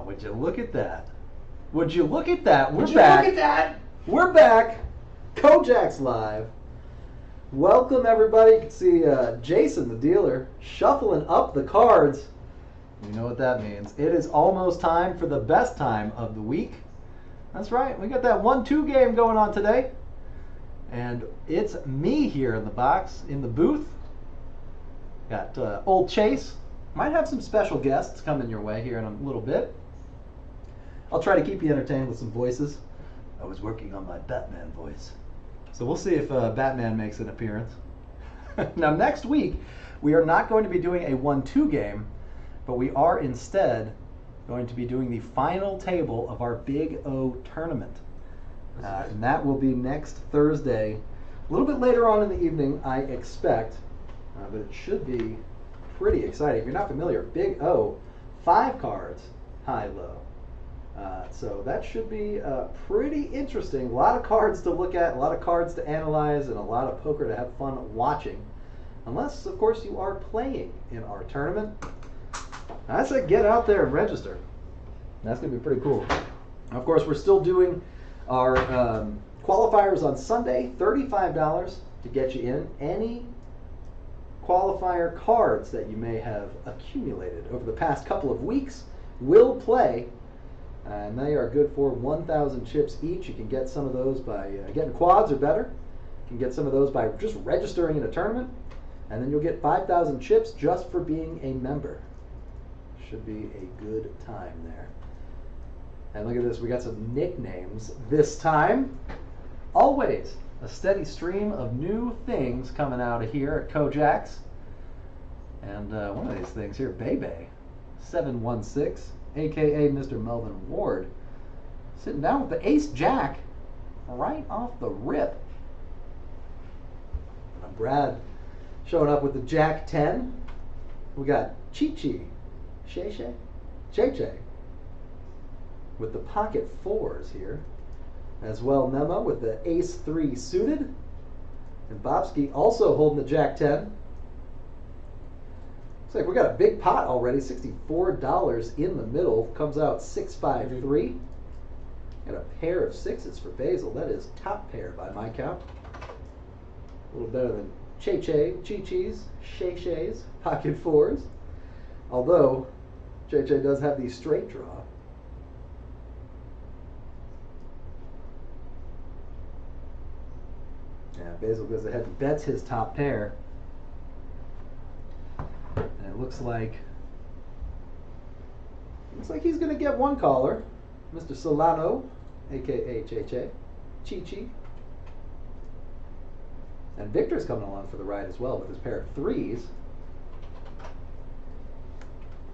would you look at that? Would you look at that? Would you look at that? We're back. KoJack's live. Welcome everybody. You can see Jason, the dealer, shuffling up the cards. You know what that means. It is almost time for the best time of the week. That's right. We got that 1-2 game going on today. And it's me here in the box, in the booth. Got old Chase. Might have some special guests coming your way here in a little bit. I'll try to keep you entertained with some voices. I was working on my Batman voice. So we'll see if Batman makes an appearance. Now next week, we are not going to be doing a 1-2 game, but we are instead going to be doing the final table of our Big O tournament. And that will be next Thursday, a little bit later on in the evening, I expect. But it should be pretty exciting. If you're not familiar, Big O, 5 cards, high-low. So that should be pretty interesting. A lot of cards to look at, a lot of cards to analyze, and a lot of poker to have fun watching. Unless, of course, you are playing in our tournament. I say get out there and register. That's going to be pretty cool. Of course, we're still doing our qualifiers on Sunday, $35 to get you in. Any qualifier cards that you may have accumulated over the past couple of weeks will play, and they are good for 1,000 chips each. You can get some of those by getting quads or better. You can get some of those by just registering in a tournament, and then you'll get 5,000 chips just for being a member. Should be a good time there. And look at this, we got some nicknames this time. Always a steady stream of new things coming out of here at KoJack's. And one of these things here, Bebe, 716, aka Mr. Melvin Ward, sitting down with the Ace Jack right off the rip. And Brad showing up with the Jack 10. We got Chi-Chi, Shay with the pocket 4s here. As well, Memo with the Ace 3 suited. And Bobski also holding the Jack 10. Looks like we got a big pot already, $64 in the middle. Comes out 653. Got a pair of 6s for Basil. That is top pair by my count. A little better than Chi-Chi's, Shay-Shay's, pocket 4s. Although, Chay does have the straight draw. Yeah, Basil goes ahead and bets his top pair. And it looks like he's going to get one caller, Mr. Solano, aka Chay, Chi-Chi. And Victor's coming along for the ride as well with his pair of 3s.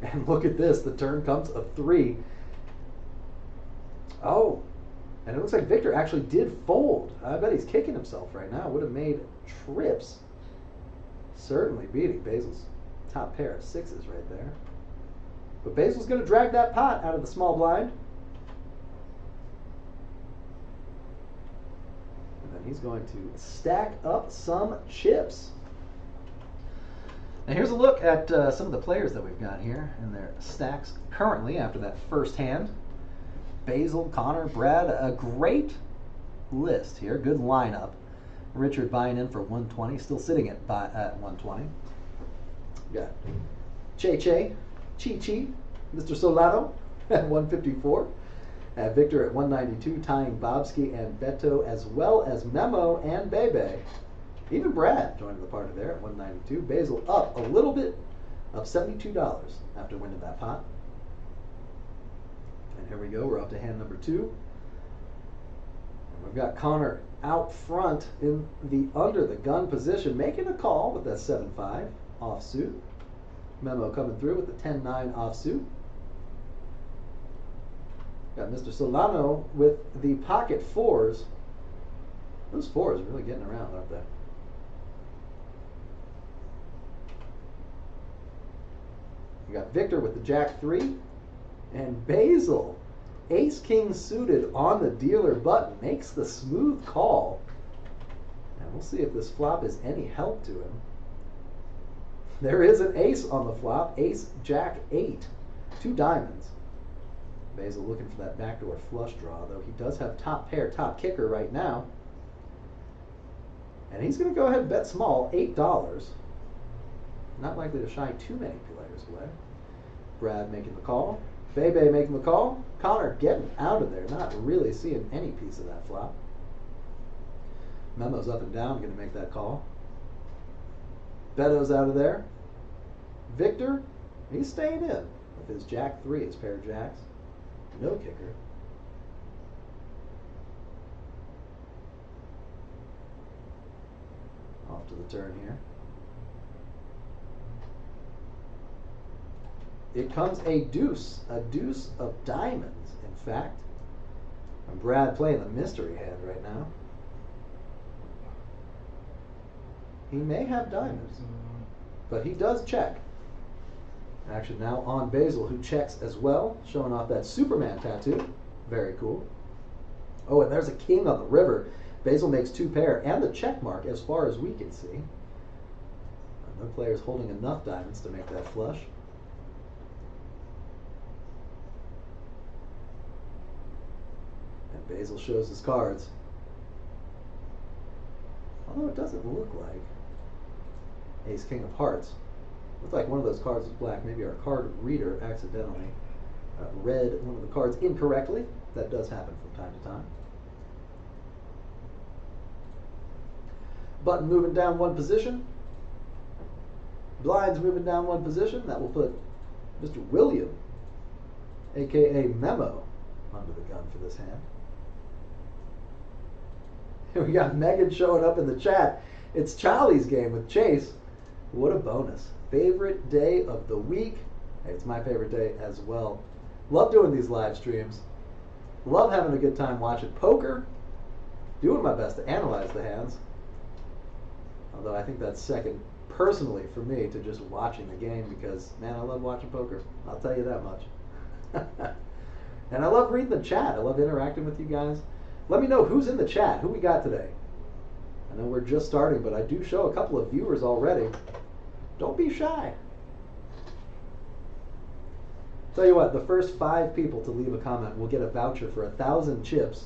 And look at this, the turn comes a 3. Oh, and it looks like Victor actually did fold. I bet he's kicking himself right now. Would have made trips. Certainly beating Basil's top pair of 6s right there. But Basil's going to drag that pot out of the small blind. And then he's going to stack up some chips. Now here's a look at some of the players that we've got here and their stacks currently after that first hand. Basil, Connor, Brad, a great list here, good lineup. Richard buying in for 120, still sitting at 120. Got Chay, Chi-Chi, Mr. Solano at 154. Victor at 192, tying Bobski and Beto, as well as Memo and Bebe. Even Brad joining the party there at 192. Basil up a little bit, up $72 after winning that pot. And here we go, we're up to hand number 2. And we've got Connor out front in the under the gun position, making a call with that 7-5 offsuit. Memo coming through with the 10-9 offsuit. Got Mr. Solano with the pocket 4s. Those 4s are really getting around, aren't they? We got Victor with the Jack 3. And Basil, Ace-King suited on the dealer button, makes the smooth call. And we'll see if this flop is any help to him. There is an ace on the flop, Ace-Jack 8. 2 diamonds. Basil looking for that backdoor flush draw, though he does have top pair, top kicker right now. And he's going to go ahead and bet small, $8. Not likely to shy too many players away. Brad making the call. Bebe making the call. Connor getting out of there, not really seeing any piece of that flop. Memo's up and down, going to make that call. Beto's out of there. Victor, he's staying in with his Jack 3, his pair of jacks. No kicker. Off to the turn here. It comes a deuce of diamonds, in fact. And Brad playing the mystery hand right now. He may have diamonds, but he does check. Action now on Basil, who checks as well, showing off that Superman tattoo. Very cool. Oh, and there's a king on the river. Basil makes two pair and the check mark as far as we can see. No players holding enough diamonds to make that flush. And Basil shows his cards. Although it doesn't look like Ace King of Hearts. Looks like one of those cards was black. Maybe our card reader accidentally read one of the cards incorrectly. That does happen from time to time. Button moving down one position. Blinds moving down one position. That will put Mr. William, aka Memo, under the gun for this hand. We got Megan showing up in the chat. It's Charlie's game with Chase. What a bonus. Favorite day of the week. Hey, it's my favorite day as well. Love doing these live streams. Love having a good time watching poker. Doing my best to analyze the hands. Although I think that's second personally for me to just watching the game because, man, I love watching poker. I'll tell you that much. And I love reading the chat. I love interacting with you guys. Let me know who's in the chat. Who we got today? I know we're just starting, but I do show a couple of viewers already. Don't be shy. Tell you what, the first 5 people to leave a comment will get a voucher for 1,000 chips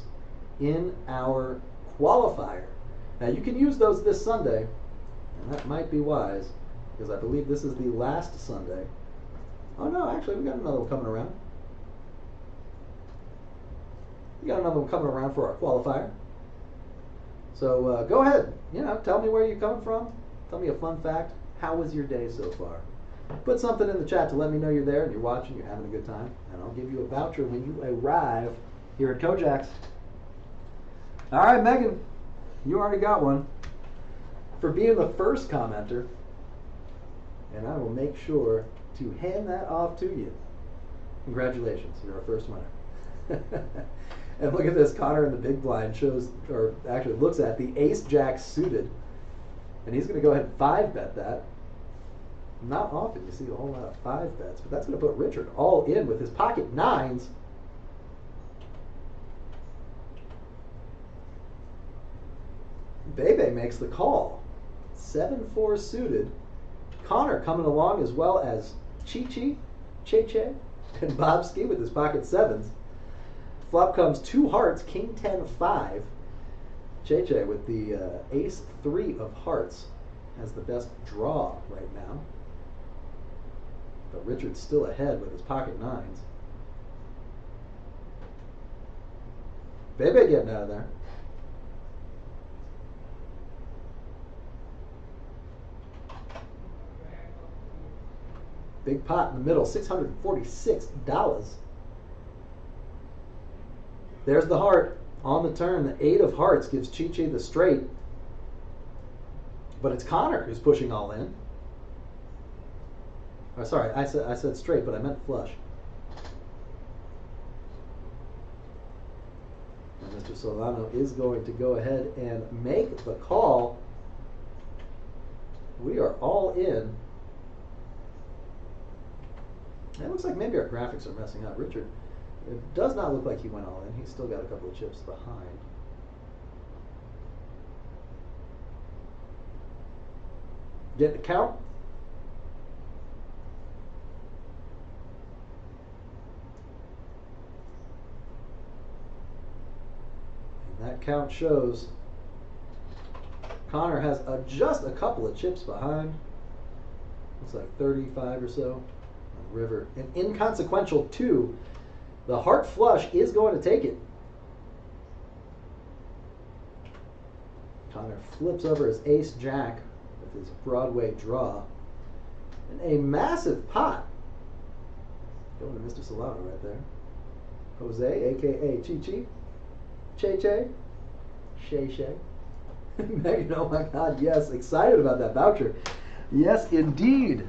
in our qualifier. Now you can use those this Sunday, and that might be wise, because I believe this is the last Sunday. Oh no, actually we got another one coming around. We got another one coming around for our qualifier. So go ahead, tell me where you're coming from. Tell me a fun fact. How was your day so far? Put something in the chat to let me know you're there and you're watching, you're having a good time, and I'll give you a voucher when you arrive here at KoJack's. All right, Megan, you already got one for being the first commenter, and I will make sure to hand that off to you. Congratulations, you're our first winner. And look at this, Connor in the big blind shows, or actually looks at the ace-jack suited, and he's going to go ahead and 5-bet that. Not often you see a whole lot of 5 bets, but that's going to put Richard all in with his pocket 9s. Bebe makes the call. 7-4 suited. Connor coming along as well as Che-Che, and Bobski with his pocket 7s. Flop comes 2 hearts, King 10-5. Che-Che with the ace 3 of hearts has the best draw right now. But Richard's still ahead with his pocket 9s. Bebe getting out of there. Big pot in the middle, $646. There's the heart on the turn. The 8 of hearts gives Che-Che the straight. But it's Connor who's pushing all in. Oh, sorry, I said straight, but I meant flush. And Mr. Solano is going to go ahead and make the call. We are all in. It looks like maybe our graphics are messing up. Richard, it does not look like he went all in. He's still got a couple of chips behind. Get the count. that count shows. Connor has just a couple of chips behind. Looks like 35 or so. River, an inconsequential 2. The heart flush is going to take it. Connor flips over his ace jack with his Broadway draw. And a massive pot. Going to Mr. Solano right there. Jose, a.k.a. Chi-Chi. Che-Che. Shay-Shay. Megan, oh my God, yes. Excited about that voucher. Yes, indeed.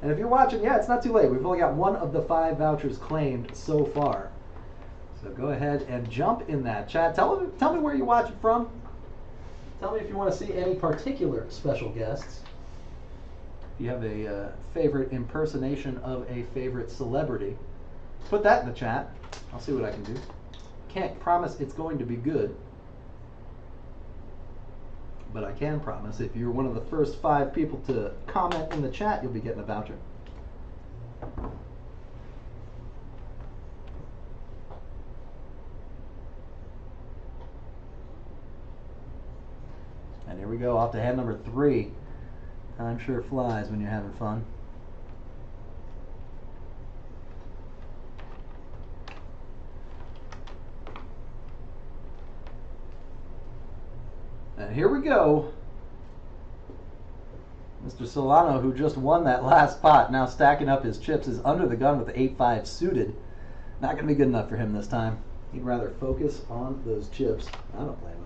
And if you're watching, yeah, it's not too late. We've only got one of the 5 vouchers claimed so far. So go ahead and jump in that chat. Tell me where you watch it from. Tell me if you want to see any particular special guests. If you have a favorite impersonation of a favorite celebrity, put that in the chat. I'll see what I can do. Can't promise it's going to be good, but I can promise if you're one of the first 5 people to comment in the chat, you'll be getting a voucher. And here we go, off to hand number 3. Time sure flies when you're having fun. And here we go. Mr. Solano, who just won that last pot, now stacking up his chips, is under the gun with the 8-5 suited. Not going to be good enough for him this time. He'd rather focus on those chips. I don't blame him.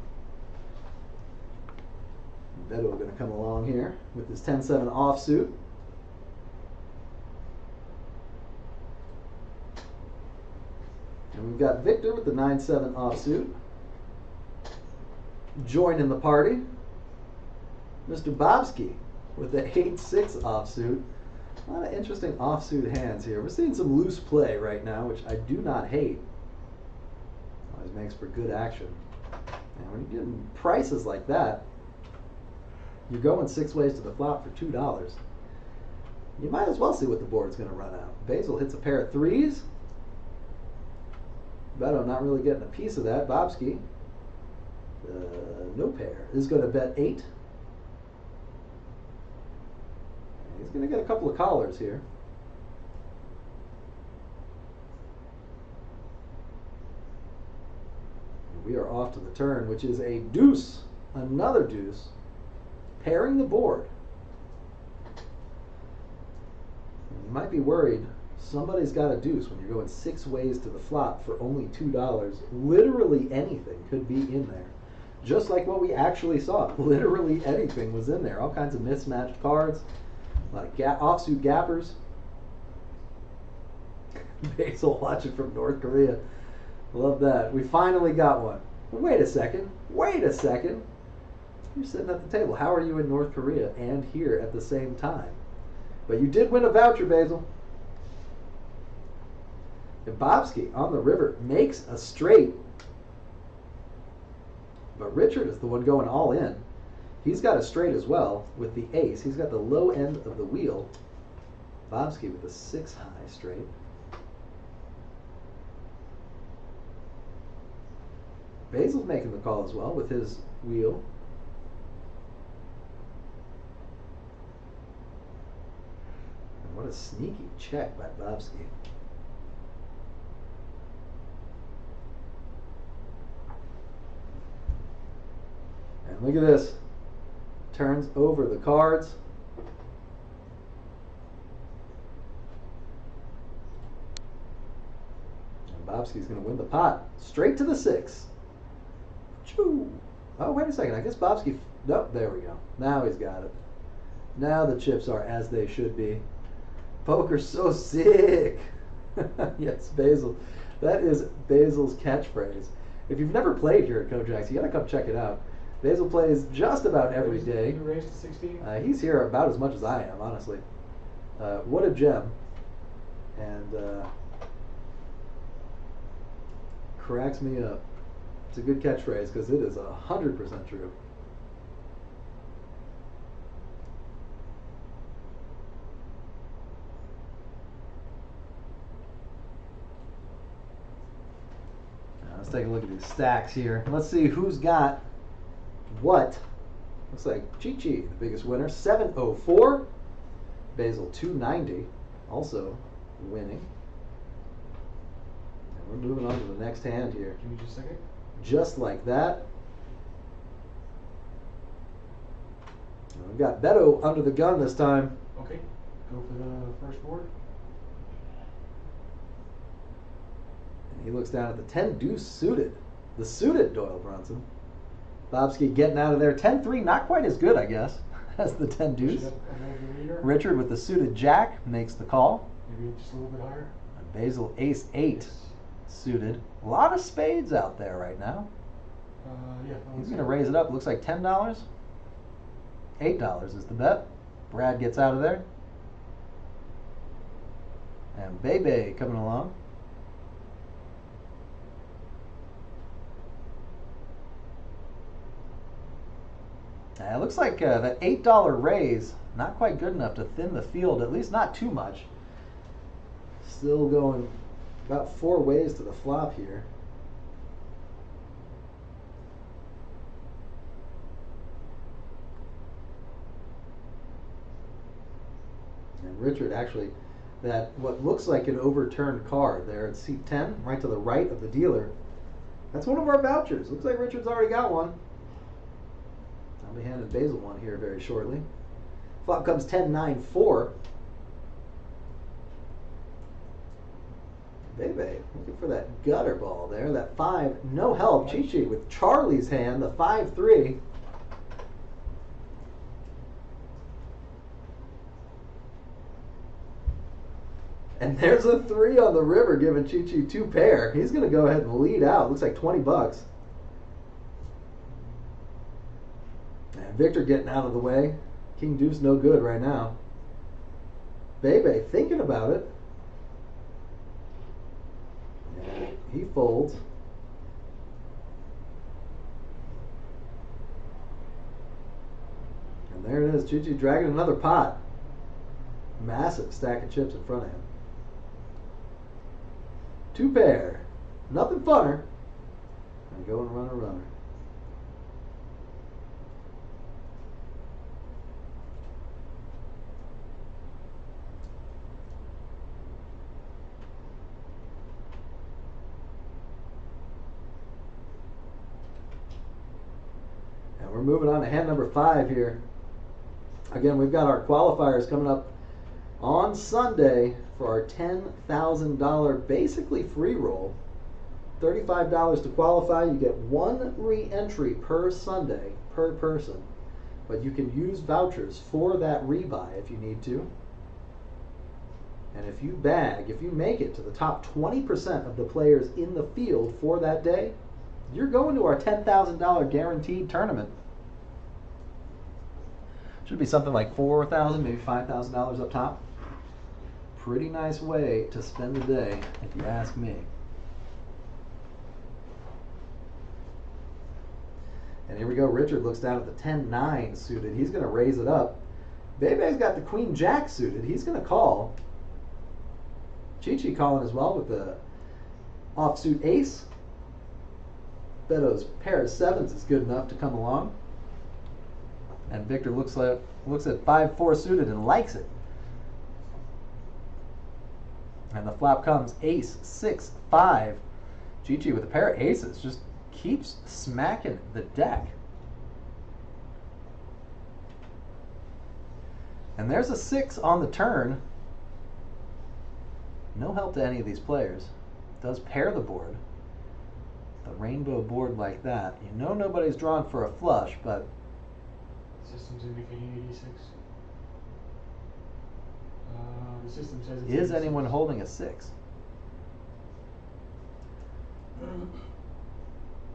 Beto going to come along here with his 10-7 offsuit. And we've got Victor with the 9-7 offsuit. Joining the party, Mr. Bobski with the 8-6 offsuit. A lot of interesting offsuit hands here. We're seeing some loose play right now, which I do not hate. Always makes for good action. And when you're getting prices like that, you're going 6 ways to the flop for $2. You might as well see what the board's going to run out. Basil hits a pair of 3s. Beto not really getting a piece of that. Bobski, no pair, is going to bet 8. He's going to get a couple of collars here. We are off to the turn, which is a deuce, another deuce, pairing the board. You might be worried somebody's got a deuce when you're going 6 ways to the flop for only $2. Literally anything could be in there. Just like what we actually saw. Literally anything was in there. All kinds of mismatched cards. A lot of offsuit gappers. Basil watching from North Korea. Love that. We finally got one. But wait a second. Wait a second. You're sitting at the table. How are you in North Korea and here at the same time? But you did win a voucher, Basil. And Bobski on the river makes a straight. But Richard is the one going all in. He's got a straight as well with the ace. He's got the low end of the wheel. Bobski with the 6 high straight. Basil's making the call as well with his wheel. And what a sneaky check by Bobski. And look at this. Turns over the cards. And Bobski's going to win the pot. Straight to the 6. Choo. Oh, wait a second. I guess Bobski... Nope, there we go. Now he's got it. Now the chips are as they should be. Poker's so sick. Yes, Basil. That is Basil's catchphrase. If you've never played here at KoJack's, you got to come check it out. Basil plays just about every day. You raised to 16? He's here about as much as I am, honestly. What a gem. And cracks me up. It's a good catchphrase because it is 100% true. Let's take a look at these stacks here. Let's see who's got what. Looks like Chi-Chi, the biggest winner, 704. Basil, 290, also winning. And we're moving on to the next hand here. Give me just a second. Just like that. And we've got Beto under the gun this time. Okay, go for the first board. And he looks down at the 10 deuce suited. The suited Doyle Brunson. Bobski getting out of there. 10-3, not quite as good, I guess, as the 10 deuce. Richard with the suited jack makes the call. Maybe just a little bit higher. And Basil ace 8 suited. A lot of spades out there right now. Yeah. He's going to raise it up. Looks like $10. $8 is the bet. Brad gets out of there. And Bebe coming along. It looks like that $8 raise, not quite good enough to thin the field, at least not too much. Still going about 4 ways to the flop here. And Richard actually, that what looks like an overturned card there at seat 10, right to the right of the dealer. That's one of our vouchers. Looks like Richard's already got one. I'll be handing Basil one here very shortly. Flop comes 10-9-4. Bebe looking for that gutter ball there. That 5, no help. Chi-Chi with Charlie's hand, the 5-3. And there's a 3 on the river giving Chi-Chi 2 pair. He's going to go ahead and lead out. Looks like 20 bucks. And Victor getting out of the way. King deuce no good right now. Bebe thinking about it. And he folds. And there it is. Chi-Chi dragging another pot. Massive stack of chips in front of him. 2 pair. Nothing funner. And go and run a runner. And we're moving on to hand number 5 here. Again, we've got our qualifiers coming up on Sunday for our $10,000 basically free roll. $35 to qualify. You get 1 re-entry per Sunday per person, but you can use vouchers for that rebuy if you need to. And if you make it to the top 20% of the players in the field for that day, you're going to our $10,000 guaranteed tournament. Should be something like $4,000, maybe $5,000 up top. Pretty nice way to spend the day, if you ask me. And here we go. Richard looks down at the 10-9 suited. He's going to raise it up. Bebe's got the Queen-Jack suited. He's going to call. Chi-Chi calling as well with the offsuit ace. Beto's pair of 7s is good enough to come along. And Victor looks at 5-4 suited and likes it. And the flop comes ace 6-5. Chi-Chi with a pair of aces just keeps smacking the deck. And there's a 6 on the turn. No help to any of these players. Does pair the board. The rainbow board like that. You know nobody's drawn for a flush, but System's indicating 86. The system says it's is 86. anyone holding a 6?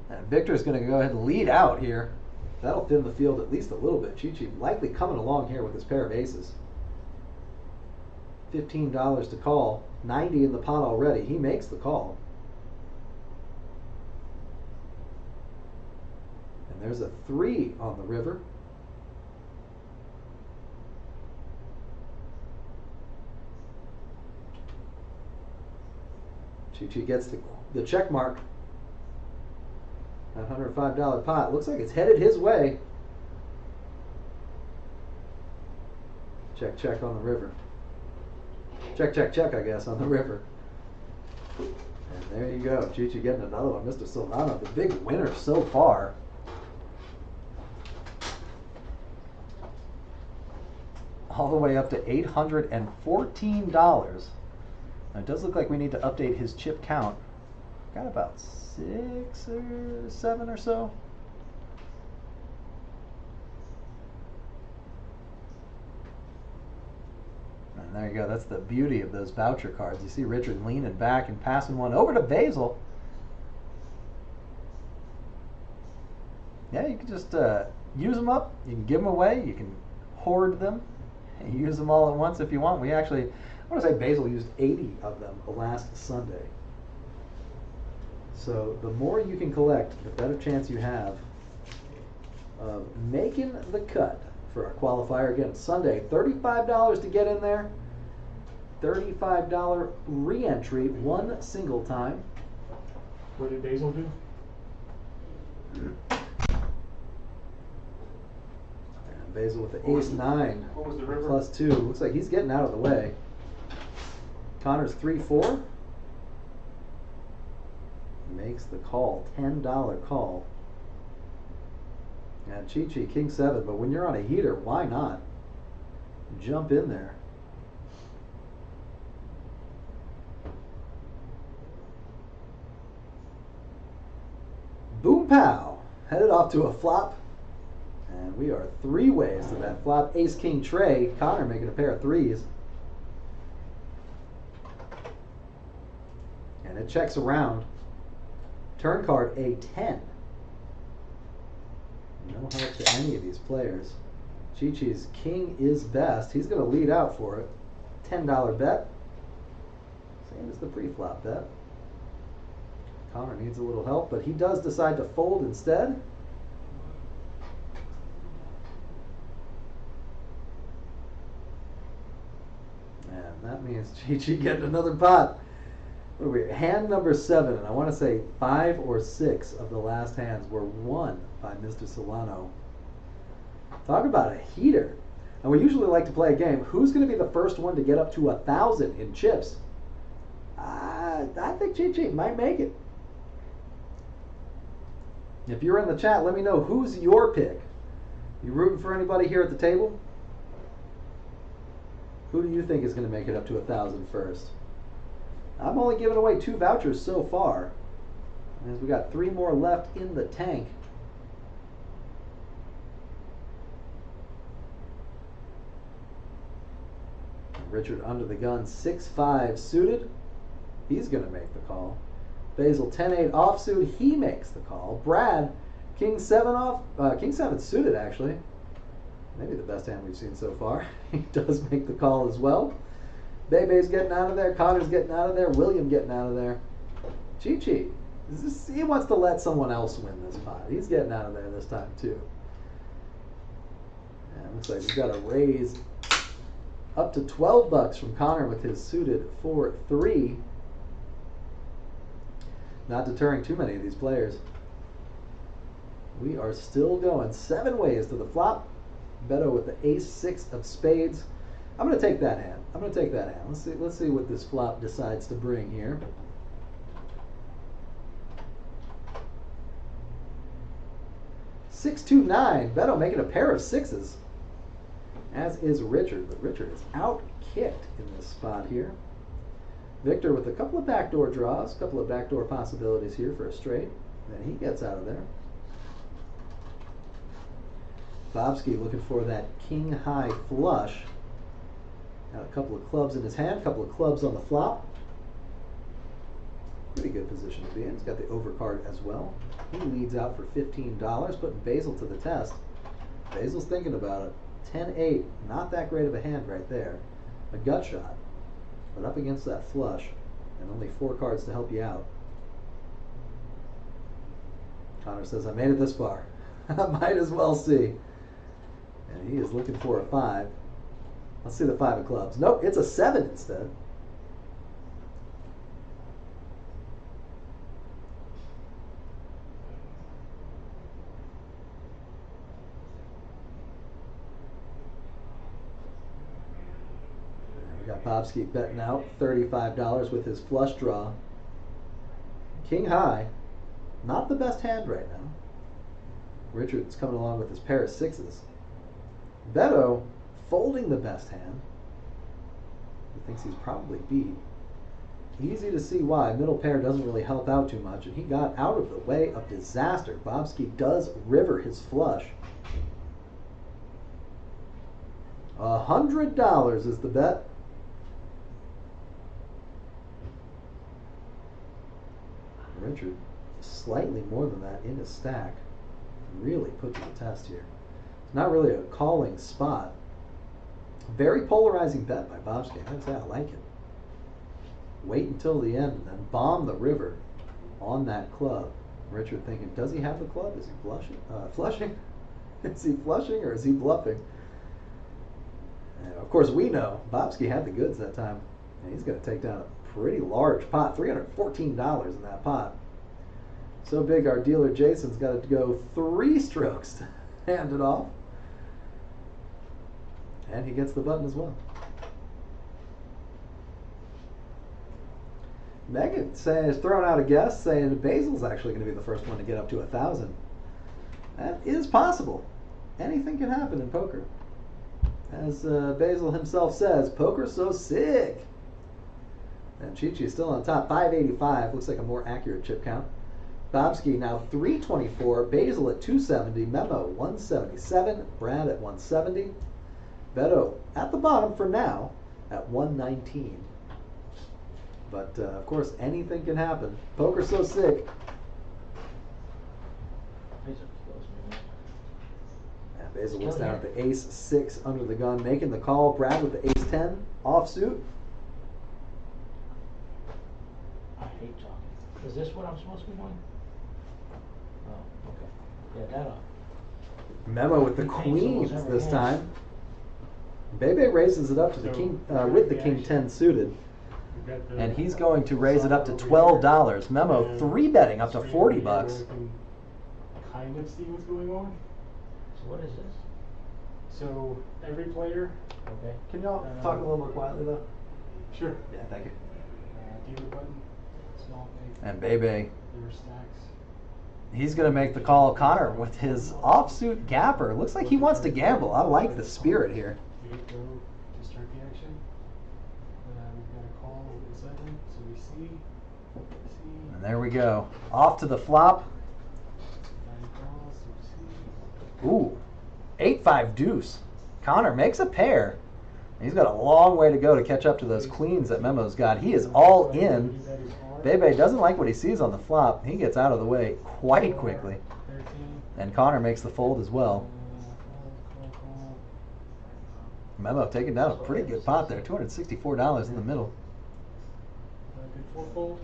And Victor's going to go ahead and lead out here. That'll thin the field at least a little bit. Chi-Chi likely coming along here with his pair of aces. $15 to call. 90 in the pot already. He makes the call. And there's a 3 on the river. Chi-Chi gets the check mark. That $105 pot looks like it's headed his way. Check, check on the river. Check, check, check, I guess, on the river. And there you go. Chi-Chi getting another one. Mr. Solano, the big winner so far. All the way up to $814. Now, it does look like we need to update his chip count. Got about 6 or 7 or so. And there you go. That's the beauty of those voucher cards. You see Richard leaning back and passing one over to Basil. Yeah, you can just use them up. You can give them away. You can hoard them. And use them all at once if you want. We actually, I want to say Basil used 80 of them last Sunday. So the more you can collect, the better chance you have of making the cut for our qualifier. Again, Sunday, $35 to get in there. $35 re-entry, one single time. What did Basil do? And Basil with the ace-9. What was the river? +2. Looks like he's getting out of the way. Connor's 3-4. Makes the call. $10 call. And Chi-Chi, King-7. But when you're on a heater, why not? Jump in there. Boom pow! Headed off to a flop. And we are 3 ways to that flop. Ace-King tray. Connor making a pair of 3s. And it checks around. Turn card, a 10. No help to any of these players. Chi-Chi's king is best. He's going to lead out for it. $10 bet. Same as the pre-flop bet. Connor needs a little help, but he does decide to fold instead. And that means Chi-Chi getting another pot. What are we? Hand number 7, and I want to say 5 or 6 of the last hands were won by Mr. Solano. Talk about a heater. And we usually like to play a game. Who's going to be the first one to get up to 1,000 in chips? I think Chi-Chi might make it. If you're in the chat, let me know who's your pick. You rooting for anybody here at the table? Who do you think is going to make it up to 1,000 first? I'm only giving away 2 vouchers so far, as we got 3 more left in the tank. Richard under the gun, 6-5 suited. He's going to make the call. Basil 10-8 offsuit. He makes the call. Brad King-7 off. King-7 suited actually. Maybe the best hand we've seen so far. He does make the call as well. Bebe's getting out of there. Connor's getting out of there. William getting out of there. Chi-Chi. He wants to let someone else win this pot. He's getting out of there this time too. And looks like we've got a raise up to $12 from Connor with his suited 4-3. Not deterring too many of these players. We are still going 7 ways to the flop. Beto with the ace-6 of spades. I'm going to take that hand. I'm going to take that hand. Let's see what this flop decides to bring here. $6-2-9. Beto making a pair of 6s. As is Richard, but Richard is out-kicked in this spot here. Victor with a couple of backdoor draws, a couple of backdoor possibilities here for a straight. Then he gets out of there. Bobski looking for that king-high flush. Got a couple of clubs in his hand, a couple of clubs on the flop. Pretty good position to be in. He's got the overcard as well. He leads out for $15, putting Basil to the test. Basil's thinking about it. 10-8, not that great of a hand right there. A gut shot, but up against that flush, and only 4 cards to help you out. Connor says, I made it this far. I might as well see. And he is looking for a 5. Let's see the 5 of clubs. Nope, it's a 7 instead. Bobski betting out $35 with his flush draw. King high, not the best hand right now. Richard's coming along with his pair of sixes. Beto folding the best hand. He thinks he's probably beat. Easy to see why. Middle pair doesn't really help out too much, and he got out of the way of disaster. Bobski does river his flush. $100 is the bet. Richard, slightly more than that in his stack. Really put to the test here. It's not really a calling spot. Very polarizing bet by Bobski. I'd say I like it. Wait until the end and then bomb the river on that club. Richard thinking, does he have the club? Is he flushing? Is he flushing or is he bluffing? And of course, we know Bobski had the goods that time. And he's going to take down a pretty large pot, $314 in that pot. So big, our dealer Jason's got to go 3 strokes to hand it off. And he gets the button as well. Megan is throwing out a guess, saying Basil's actually going to be the first one to get up to 1,000. That is possible. Anything can happen in poker. As Basil himself says, poker's so sick. And Chi-Chi is still on top, 585. Looks like a more accurate chip count. Bobski now 324. Basil at 270. Memo 177. Brad at 170. Beto at the bottom for now at 119. But of course, anything can happen. Poker's so sick. And Basil was down at the ace-6 under the gun, making the call. Brad with the ace-10 offsuit. I hate talking. Is this what I'm supposed to be doing? Oh, okay. Yeah, that off. Memo with the queens this time. Bebe raises it up to the king with the king-10 suited. And he's going to raise it up to $12. Memo 3-betting up to $40. Kind of see what's going on. So what is this? So every player. Okay. Can y'all talk a little more quietly though? Sure. Yeah, thank you. Dealer button. Small thing. And Bebe, There were stacks. he's going to make the call. Connor with his offsuit gapper. Looks like he wants to gamble. I like the spirit here. We go to start the action. We've got a call over the second, so we see. And there we go. Off to the flop. Calls, so we see. Ooh, 8-5 deuce. Connor makes a pair. He's got a long way to go to catch up to those queens that Memo's got. He is all in. Bebe doesn't like what he sees on the flop. He gets out of the way quite quickly. And Connor makes the fold as well. Memo taking down a pretty good pot there. $264 in the middle. Good fourfold.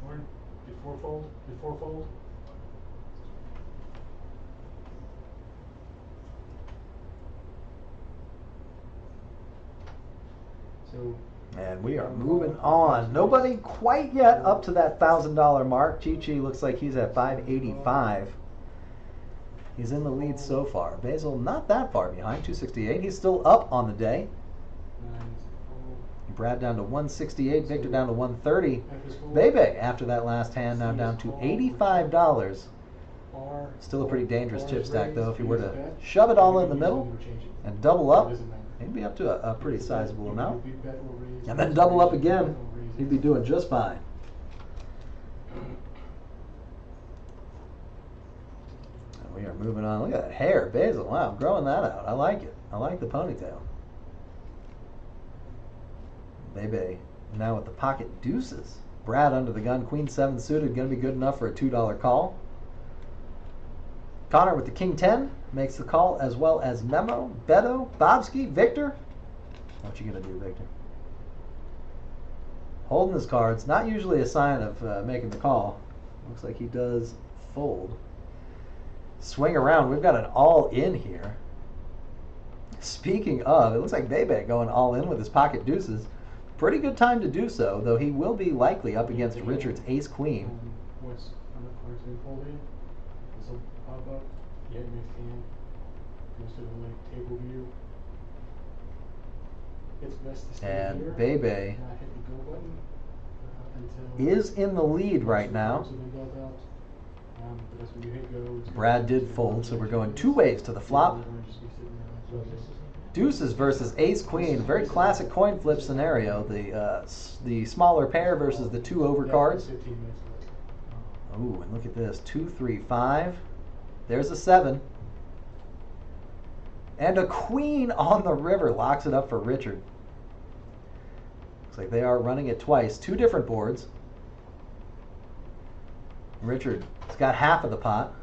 Warren, good fourfold. Good fourfold. So. And we are moving on. Nobody quite yet up to that $1,000 mark. Chi-Chi looks like he's at 585. He's in the lead so far. Basil not that far behind, 268. He's still up on the day. Brad down to 168. Victor down to 130. Bebe after that last hand now down to $85. Still a pretty dangerous chip stack though. If he were to shove it all in the middle and double up, he'd be up to a pretty sizable amount. And then double up again, he'd be doing just fine. And we are moving on. Look at that hair, Basil. Wow, growing that out. I like it. I like the ponytail. Bebe now with the pocket deuces. Brad under the gun, queen 7 suited, going to be good enough for a $2 call. Connor with the king 10 makes the call, as well as Memo, Beto, Bobski, Victor. What you going to do, Victor? Holding his cards, not usually a sign of making the call. Looks like he does fold. Swing around, we've got an all-in here. Speaking of, it looks like Bebe going all in with his pocket deuces. Pretty good time to do so, though he will be likely up against Richard's ace-queen. What's on the cards we folded? This will pop up. Yeah, next hand. instead of like table view. It's best to stay And here. Bebe Not hit the go button until is in the lead right now. cards have been dealt out. Because when you hit go, it's Brad did fold, so we're going two ways to the flop. Everyone just be sitting there So like, this is. Deuces versus ace queen, very classic coin flip scenario. The smaller pair versus the two over yeah, cards. 15 minutes left. Ooh, and look at this, 2, 3, 5. There's a 7. And a queen on the river locks it up for Richard. Looks like they are running it twice, two different boards. Richard's got half of the pot.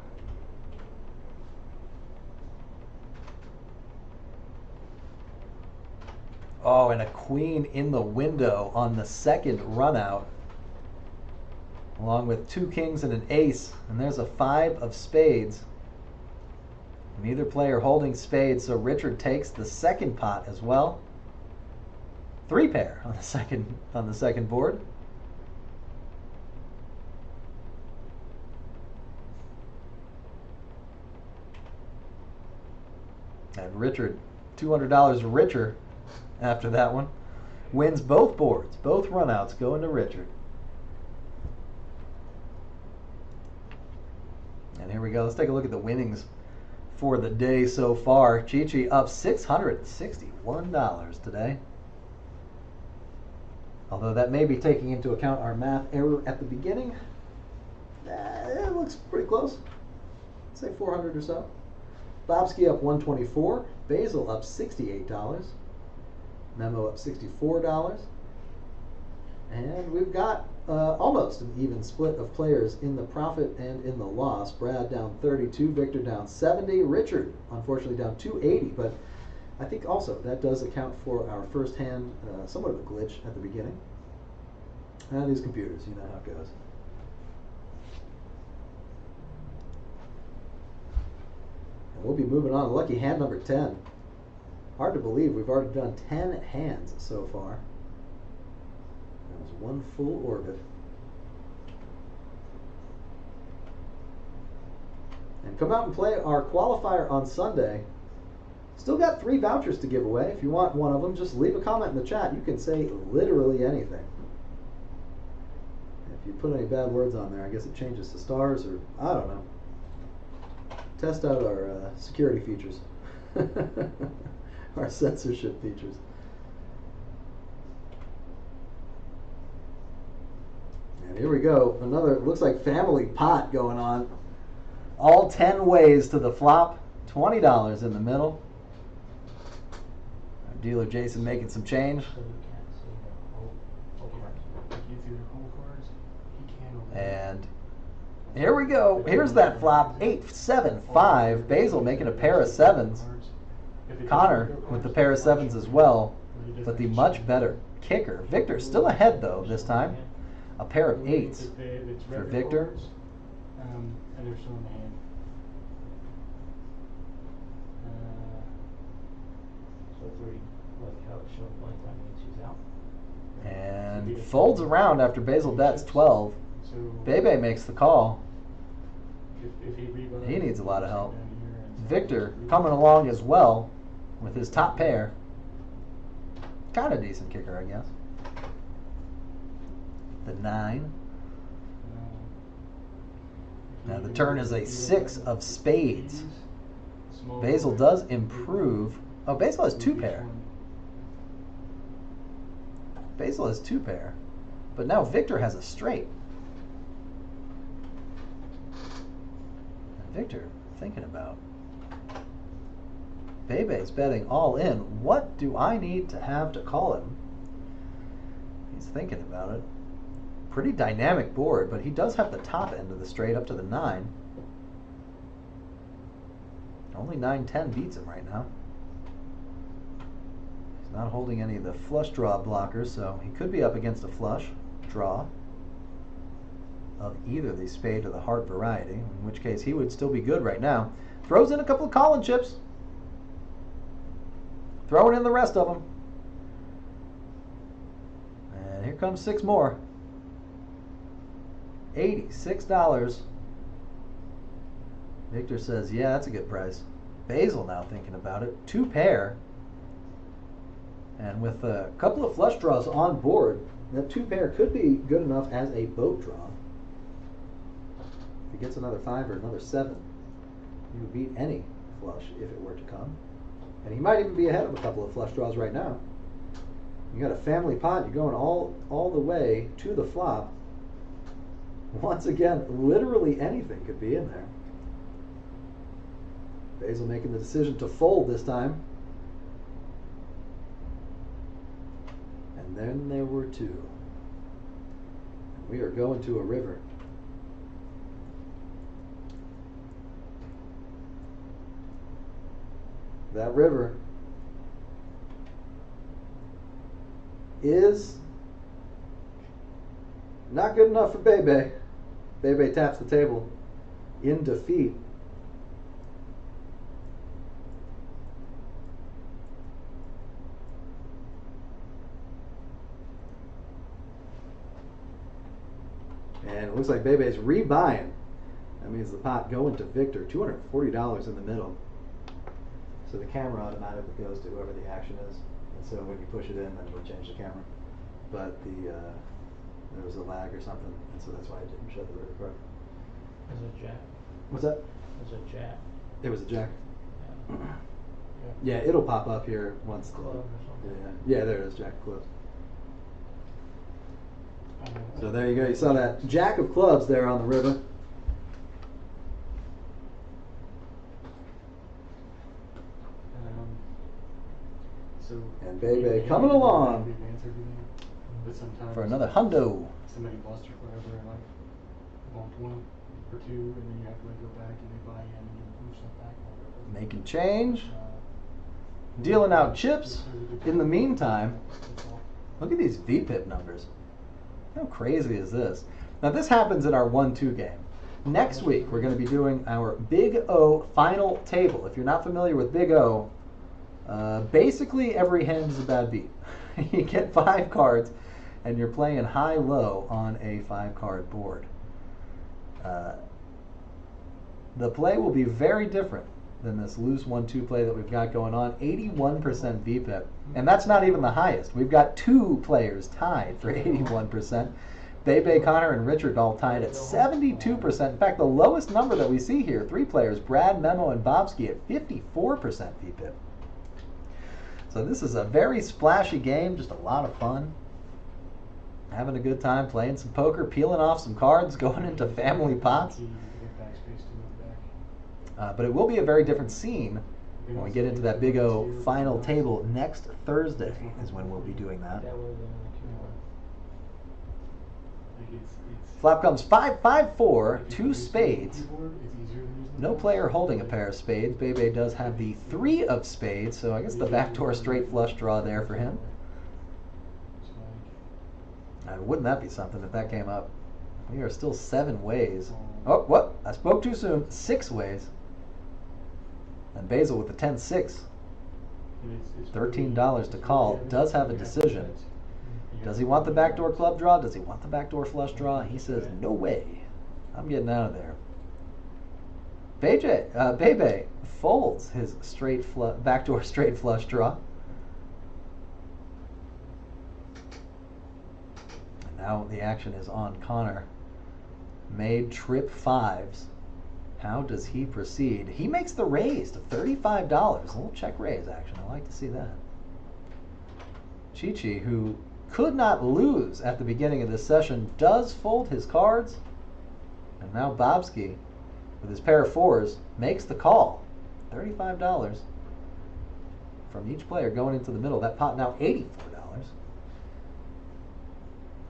Oh, and a queen in the window on the second run out, along with two kings and an ace. And there's a 5 of spades. Neither player holding spades, so Richard takes the second pot as well. 3 pair on the second board. And Richard, $200 richer after that one. Wins both boards. Both runouts go into Richard. And here we go. Let's take a look at the winnings for the day so far. Chi-Chi up $661 today. Although that may be taking into account our math error at the beginning. It looks pretty close. Let's say 400 or so. Bobsky up $124. Basil up $68. Memo up $64. And we've got almost an even split of players in the profit and in the loss. Brad down 32, Victor down 70, Richard unfortunately down 280, but I think also that does account for our first hand, somewhat of a glitch at the beginning. And these computers, you know how it goes. And we'll be moving on to lucky hand number 10. Hard to believe we've already done 10 hands so far. That was one full orbit. And come out and play our qualifier on Sunday. Still got 3 vouchers to give away. If you want one of them, just leave a comment in the chat. You can say literally anything. If you put any bad words on there, I guess it changes to stars, or I don't know. Test out our security features. Our censorship features. And here we go. Another, looks like family pot going on. All 10 ways to the flop. $20 in the middle. Our dealer Jason making some change. So you can't see the whole cards. He can see their whole cards. He can over And here we go. Here's that flop. 8, 7, 5. Basil making a pair of 7s. Connor with the pair of 7s as well, but the much better kicker. Victor still ahead though this time. A pair of 8s for Victor. And they're still in the hand. So 3, like how it showed like that means she's out. And folds around after Basil bets 12. So Bebe makes the call. if he rebouts, He needs a lot of help. down here and Victor coming along as well with his top pair. Kind of decent kicker, I guess. The 9. Now the turn is a 6 of spades. Basil does improve. Oh, Basil has 2 pair. Basil has 2 pair. But now Victor has a straight. And Victor, thinking about. Bebe's betting all in. What do I need to have to call him? He's thinking about it. Pretty dynamic board, but he does have the top end of the straight up to the 9. Only 9-10 beats him right now. He's not holding any of the flush draw blockers, so he could be up against a flush draw of either the spade or the heart variety, in which case he would still be good right now. Throws in a couple of Colin chips. Throwing in the rest of them. And here comes 6 more. $86. Victor says, yeah, that's a good price. Basil now thinking about it. 2 pair. And with a couple of flush draws on board, that 2 pair could be good enough as a boat draw. If he gets another 5 or another 7, he would beat any flush if it were to come. And he might even be ahead of a couple of flush draws right now. You got a family pot, you're going all the way to the flop. Once again, literally anything could be in there. Basil making the decision to fold this time. And then there were 2. And we are going to a river. That river is not good enough for Bebe. Bebe taps the table in defeat. And it looks like Bebe's rebuying. That means the pot going to Victor. $240 in the middle. So the camera automatically goes to whoever the action is. And so when you push it in, then it'll change the camera. But there was a lag or something, and so that's why I didn't show the river card. There's a jack. What's that? There's a jack. It was a jack. Yeah. Yeah, it'll pop up here once the Club or something. yeah, there it is, jack of clubs. So there you go. You saw that jack of clubs there on the river. And Bebe coming along for another hundo. Somebody lost or whatever, and like bumped 1 or 2, and then you have to like go back and they buy in and you move stuff back. Making change, dealing out chips. In the meantime, look at these VPIP numbers. How crazy is this? Now this happens in our 1-2 game. Next week we're going to be doing our Big O final table. If you're not familiar with Big O, basically every hand is a bad beat. You get 5 cards and you're playing high-low on a 5-card board. The play will be very different than this loose 1-2 play that we've got going on. 81% VPIP, and that's not even the highest. We've got 2 players tied for 81%. Bebe, Connor, and Richard all tied at 72%. In fact, the lowest number that we see here, 3 players, Brad, Memo, and Bobski at 54% VPIP. So this is a very splashy game, just a lot of fun. Having a good time, playing some poker, peeling off some cards, going into family pots. But it will be a very different scene when we get into that Big O final table next Thursday is when we'll be doing that. Flop comes 5-5-4, 2 spades. No player holding a pair of spades. Bebe does have the 3 of spades, so I guess the backdoor straight flush draw there for him. Wouldn't that be something if that came up? We are still 7 ways. Oh, what? I spoke too soon. 6 ways. And Basil with the 10-6. $13 to call. Does have a decision. Does he want the backdoor club draw? Does he want the backdoor flush draw? He says, no way. I'm getting out of there. Bebe folds his backdoor straight flush draw. And now the action is on Connor. Made trip 5s. How does he proceed? He makes the raise to $35. A little check raise action. I like to see that. Chi-Chi, who could not lose at the beginning of this session, does fold his cards. And now Bobski, with his pair of 4s, makes the call. $35 from each player going into the middle. That pot now $84.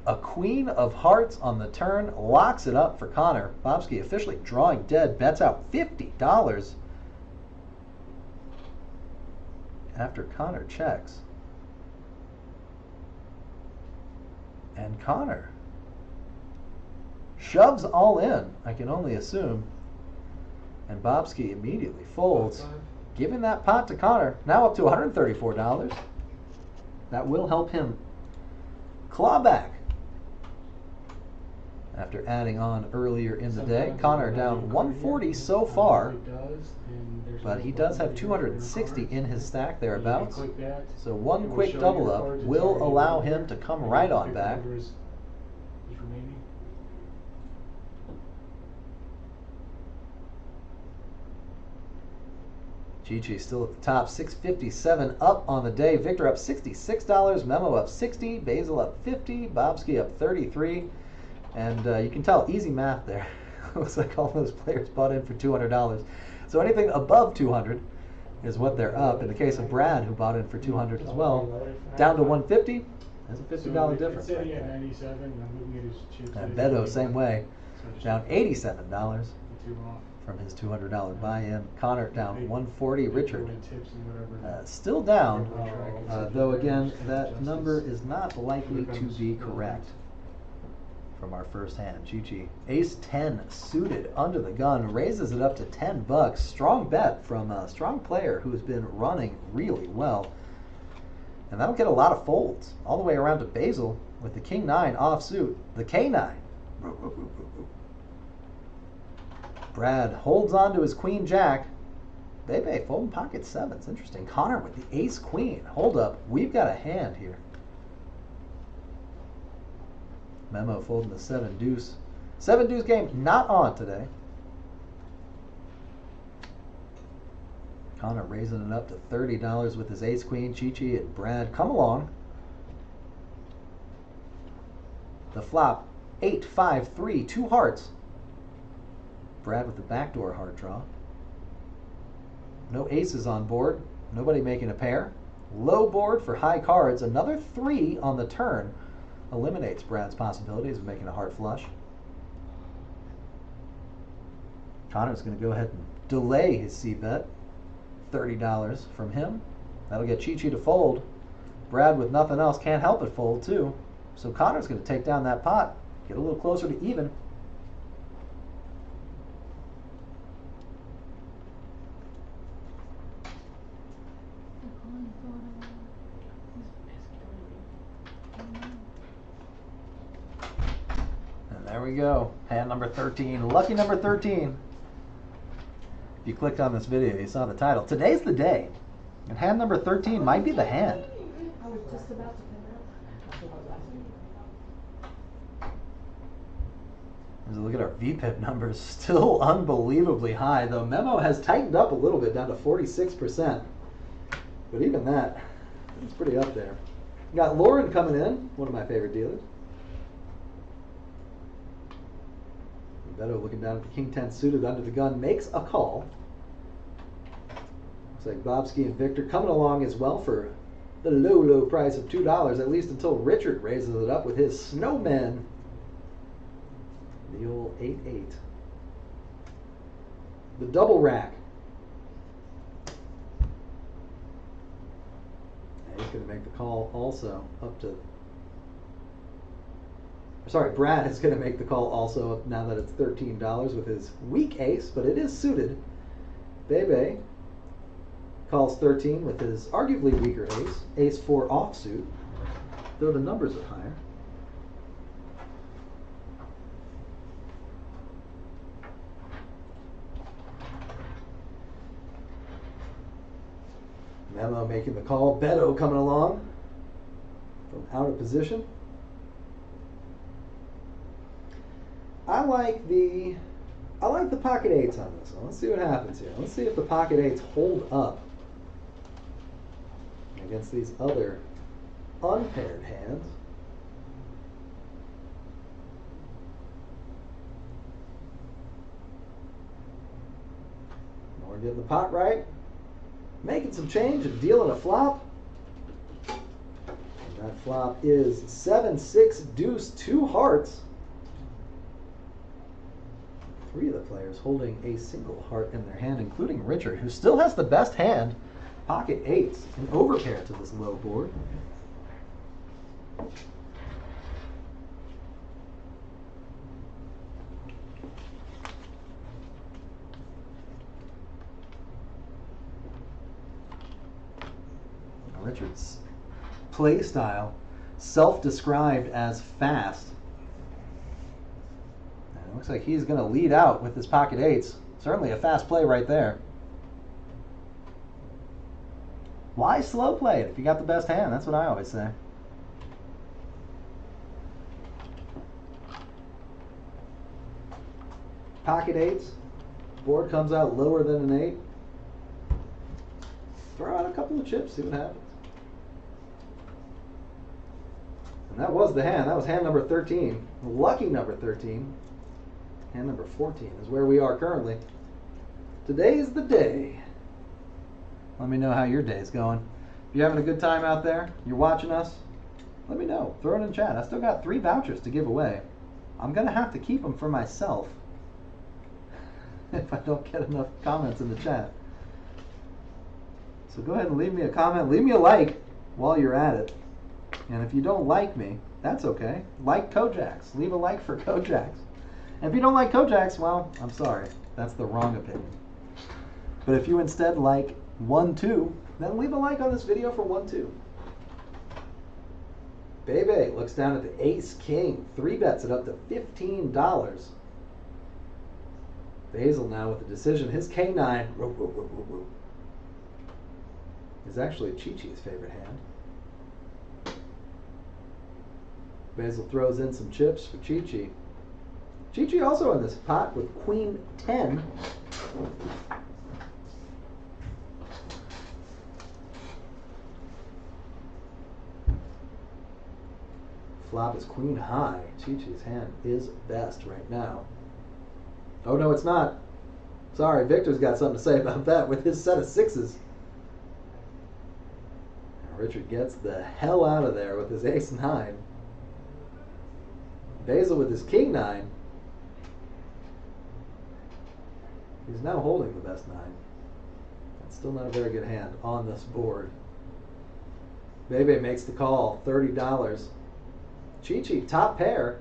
A queen of hearts on the turn locks it up for Connor. Bobski officially drawing dead, bets out $50 after Connor checks. And Connor shoves all in, I can only assume. And Bobski immediately folds, giving that pot to Connor, now up to $134. That will help him claw back after adding on earlier in the day. Sometimes Connor it down doesn't 140 yet. so far, It does, and there's but no he does have button for your 260 cards. in his stack You thereabouts. can click that. So one It will quick show double your up cards that's will already allow over him there, to come and right you on pick back. whatever is remaining. Chi-Chi still at the top, 657 up on the day. Victor up $66, Memo up 60, Basil up 50, Bobski up 33. And you can tell, easy math there. Looks like all those players bought in for $200. So anything above 200 is what they're up. In the case of Brad, who bought in for 200 as well, down to 150, there's a $50 difference It's right sitting at there. 97, and I'm looking at his chips. And Beto, same way, So I just down took $87 the two off. from his $200 buy-in. Connor down 140. They Richard throw in tips and whatever. still down, Oh, though again, that number is not likely to be correct. From our first hand, Chi-Chi, ace 10 suited under the gun, raises it up to $10. Strong bet from a strong player who's been running really well. And that'll get a lot of folds all the way around to Basil with the king 9 offsuit, the k9. Brad holds on to his queen jack. Bebe folding pocket sevens. Interesting. Connor with the ace queen. Hold up. We've got a hand here. Memo folding the 7 deuce. 7 deuce game not on today. Connor raising it up to $30 with his ace queen. Chi-Chi and Brad come along. The flop 8, 5, 3, 2 hearts. Brad with the backdoor heart draw. No aces on board. Nobody making a pair. Low board for high cards. Another 3 on the turn eliminates Brad's possibilities of making a heart flush. Connor's going to go ahead and delay his c-bet. $30 from him. That'll get Chi-Chi to fold. Brad with nothing else can't help but fold too. So Connor's going to take down that pot, get a little closer to even. And there we go. Hand number 13. Lucky number 13. If you clicked on this video, you saw the title. Today's the day. And hand number 13 might be the hand. I was just about to come out. As we look at our VPIP numbers, still unbelievably high, though Memo has tightened up a little bit, down to 46%. But even that, it's pretty up there. We got Lauren coming in, one of my favorite dealers. Beto looking down at the king 10 suited under the gun, makes a call. Looks like Bobski and Victor coming along as well for the low, low price of $2, at least until Richard raises it up with his snowmen. The old 8-8. The double rack. And he's going to make the call also up to... Sorry, Brad is going to make the call also now that it's $13 with his weak ace, but it is suited. Bebe calls 13 with his arguably weaker ace. Ace 4 offsuit, though the numbers are higher. Memo making the call. Beto coming along from out of position. I like the pocket eights on this one. Let's see what happens here. Let's see if the pocket eights hold up against these other unpaired hands. We're getting the pot right, making some change and dealing a flop. And that flop is 7-6 deuce 2 hearts. 3 of the players holding a single heart in their hand, including Richard, who still has the best hand, pocket eights, an overpair to this low board. Richard's play style, self-described as fast, It looks like he's going to lead out with his pocket eights. Certainly a fast play right there. Why slow play it if you got the best hand? That's what I always say. Pocket eights. Board comes out lower than an 8. Throw out a couple of chips, see what happens. And that was the hand. That was hand number 13. Lucky number 13. Hand number 14 is where we are currently. Today's the day. Let me know how your day's going. If you're having a good time out there, you're watching us, let me know. Throw it in chat. I still got 3 vouchers to give away. I'm going to have to keep them for myself if I don't get enough comments in the chat. So go ahead and leave me a comment. Leave me a like while you're at it. And if you don't like me, that's okay. Like KoJack's. Leave a like for KoJack's. And if you don't like KoJack's, well, I'm sorry. That's the wrong opinion. But if you instead like 1-2, then leave a like on this video for 1-2. Bebe looks down at the ace-king. 3-bets it up to $15. Basil now with the decision. His K9 is actually Chi-Chi's favorite hand. Basil throws in some chips for Chi-Chi. Chi-Chi also in this pot with Queen 10. Flop is Queen High. Chi-Chi's hand is best right now. Oh, no, it's not. Sorry, Victor's got something to say about that with his set of 6s. Now Richard gets the hell out of there with his ace-9. Basil with his king-9. He's now holding the best 9. That's still not a very good hand on this board. Bebe makes the call, $30. Chi-Chi, top pair.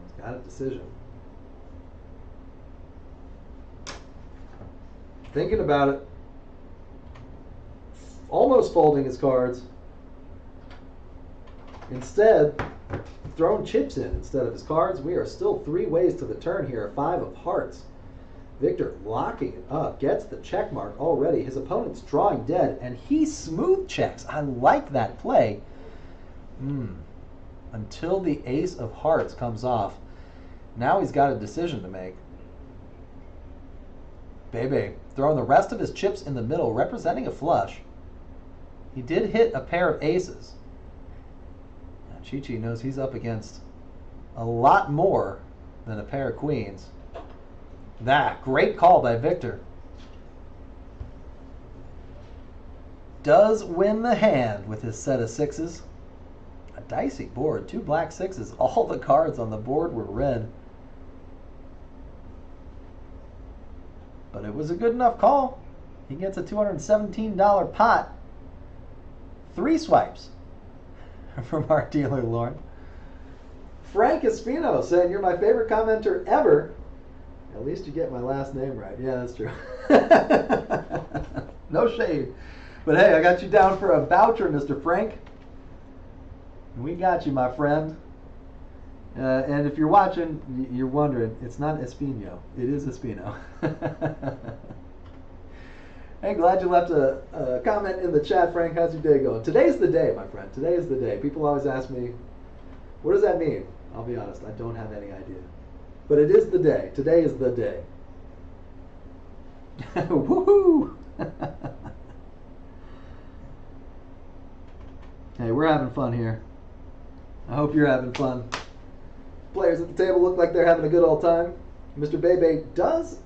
He's got a decision. Thinking about it. Almost folding his cards. Instead, throwing chips in instead of his cards. We are still 3 ways to the turn here. 5 of hearts. Victor locking it up. Gets the check mark already. His opponent's drawing dead, and he smooth checks. I like that play. Until the ace of hearts comes off. Now he's got a decision to make. Bebe throwing the rest of his chips in the middle, representing a flush. He did hit a pair of aces. Now Chi-Chi knows he's up against a lot more than a pair of queens. That great call by Victor. Does win the hand with his set of 6s. A dicey board. 2 black 6s. All the cards on the board were red. But it was a good enough call. He gets a $217 pot. 3 swipes from our dealer, Lauren. Frank Espino saying, "You're my favorite commenter ever. At least you get my last name right." Yeah, that's true. No shade. But hey, I got you down for a voucher, Mr. Frank. We got you, my friend. And if you're watching, you're wondering, it's not Espino. It is Espino. Hey, glad you left a comment in the chat, Frank. How's your day going? Today's the day, my friend. Today is the day. People always ask me, what does that mean? I'll be honest, I don't have any idea. But it is the day. Today is the day. Woohoo! Hey, we're having fun here. I hope you're having fun. Players at the table look like they're having a good old time. Mr. Bebe does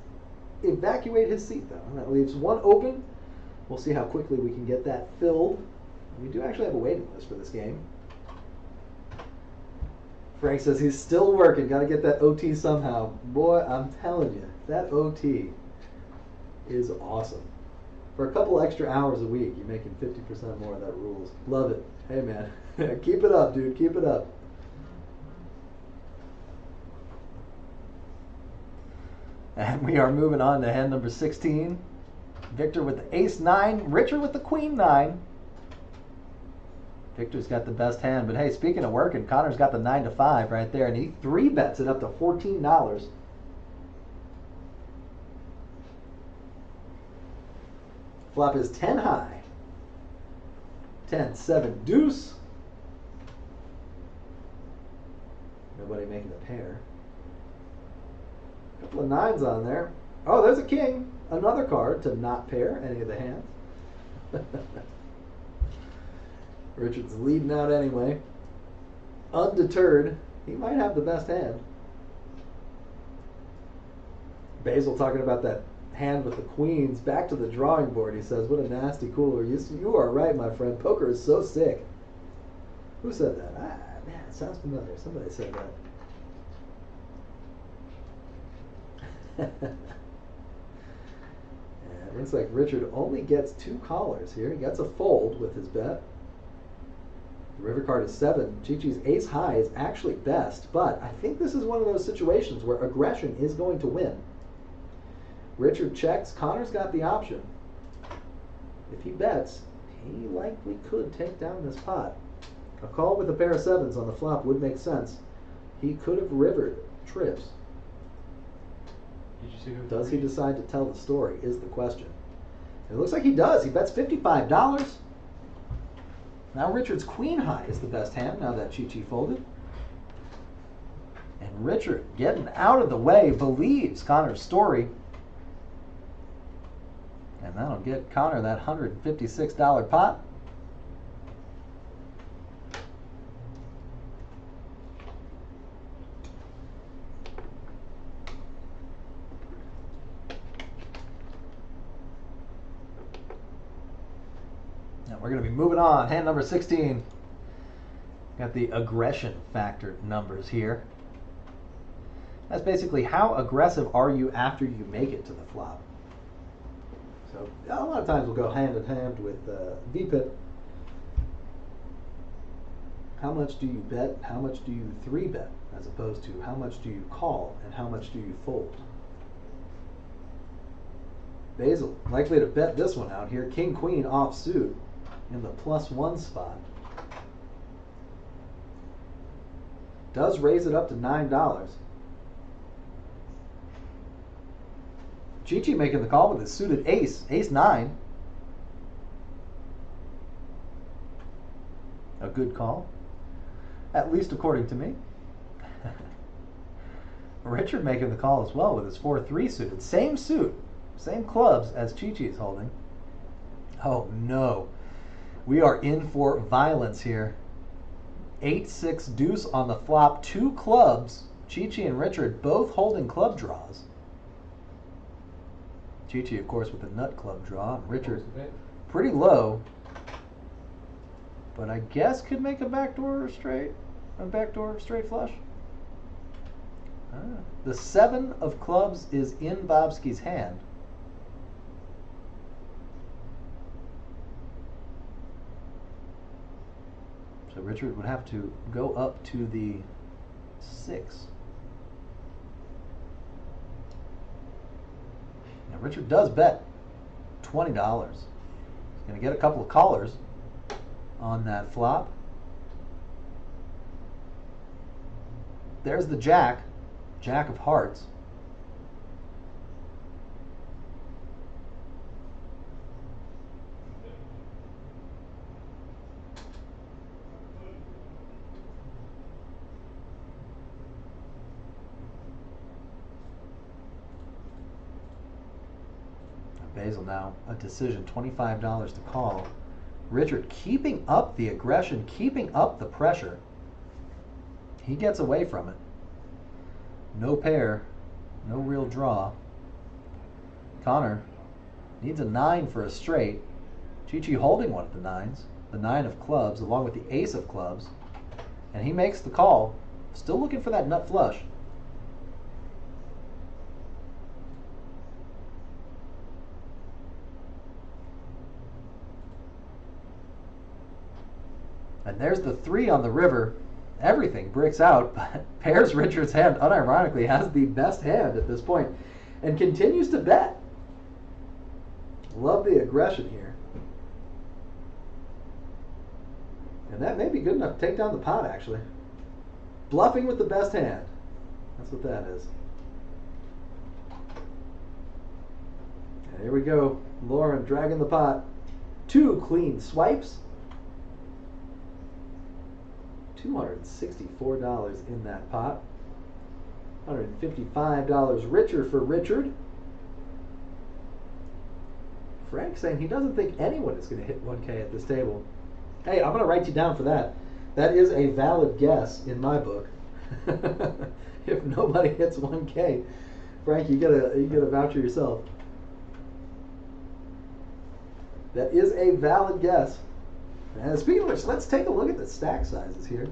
evacuate his seat, though. And that leaves 1 open. We'll see how quickly we can get that filled. We do actually have a waiting list for this game. Frank says he's still working. Got to get that OT somehow. Boy, I'm telling you, that OT is awesome. For a couple extra hours a week, you're making 50% more. That rules. Love it. Hey, man. Keep it up, dude. Keep it up. And we are moving on to hand number 16. Victor with the ace-9. Richard with the queen-9. Victor's got the best hand, but hey, speaking of working, Connor's got the 9 to 5 right there, and he 3-bets it up to $14. Flop is 10 high. 10, 7, deuce. Nobody making a pair. Couple of 9s on there. Oh, there's a king. Another card to not pair any of the hands. Richard's leading out anyway. Undeterred. He might have the best hand. Basil talking about that hand with the queens. Back to the drawing board, he says. What a nasty cooler. You are right, my friend. Poker is so sick. Who said that? Man, it sounds familiar. Somebody said that. It looks like Richard only gets 2 callers here. He gets a fold with his bet. The river card is 7. Chi-Chi's ace high is actually best, but I think this is one of those situations where aggression is going to win. Richard checks. Connor's got the option. If he bets, he likely could take down this pot. A call with a pair of 7s on the flop would make sense. He could have rivered trips. Did you see who? Does he decide to tell the story is the question. It looks like he does. He bets $55. Now Richard's queen high is the best hand now that Chi-Chi folded. And Richard, getting out of the way, believes Connor's story. And that'll get Connor that $156 pot. We're going to be moving on. Hand number 16. Got the aggression factor numbers here. That's basically how aggressive are you after you make it to the flop. So a lot of times we'll go hand in hand with VPIP. How much do you bet? How much do you 3-bet? As opposed to how much do you call and how much do you fold? Basil likely to bet this one out here. King, queen offsuit in the +1 spot. Does raise it up to $9. Chi-Chi making the call with his suited ace, ace-9. A good call, at least according to me. Richard making the call as well with his 4-3 suited. Same suit, same clubs as Chi-Chi is holding. Oh no. We are in for violence here. 8-6 deuce on the flop. 2 clubs. Chi-Chi and Richard both holding club draws. Chi-Chi, of course, with the nut club draw. Richard pretty low. But I guess could make a backdoor straight flush. The 7 of clubs is in Bobski's hand. So Richard would have to go up to the 6. Now Richard does bet $20. He's going to get a couple of callers on that flop. There's the jack of hearts. Basil now a decision, $25 to call. Richard keeping up the aggression, keeping up the pressure. He gets away from it. No pair, no real draw. Connor needs a 9 for a straight. Chi-Chi holding one of the 9s, the 9 of clubs along with the ace of clubs. And he makes the call, still looking for that nut flush. And there's the 3 on the river. Everything bricks out, but pairs Richard's hand, unironically, has the best hand at this point and continues to bet. Love the aggression here. And that may be good enough to take down the pot, actually. Bluffing with the best hand. That's what that is. And here we go. Lauren dragging the pot. 2 clean swipes. $264 in that pot. $155 richer for Richard. Frank saying he doesn't think anyone is going to hit 1K at this table. Hey, I'm going to write you down for that. That is a valid guess in my book. If nobody hits 1K, Frank, you get a voucher yourself. That is a valid guess. And speaking of which, let's take a look at the stack sizes here.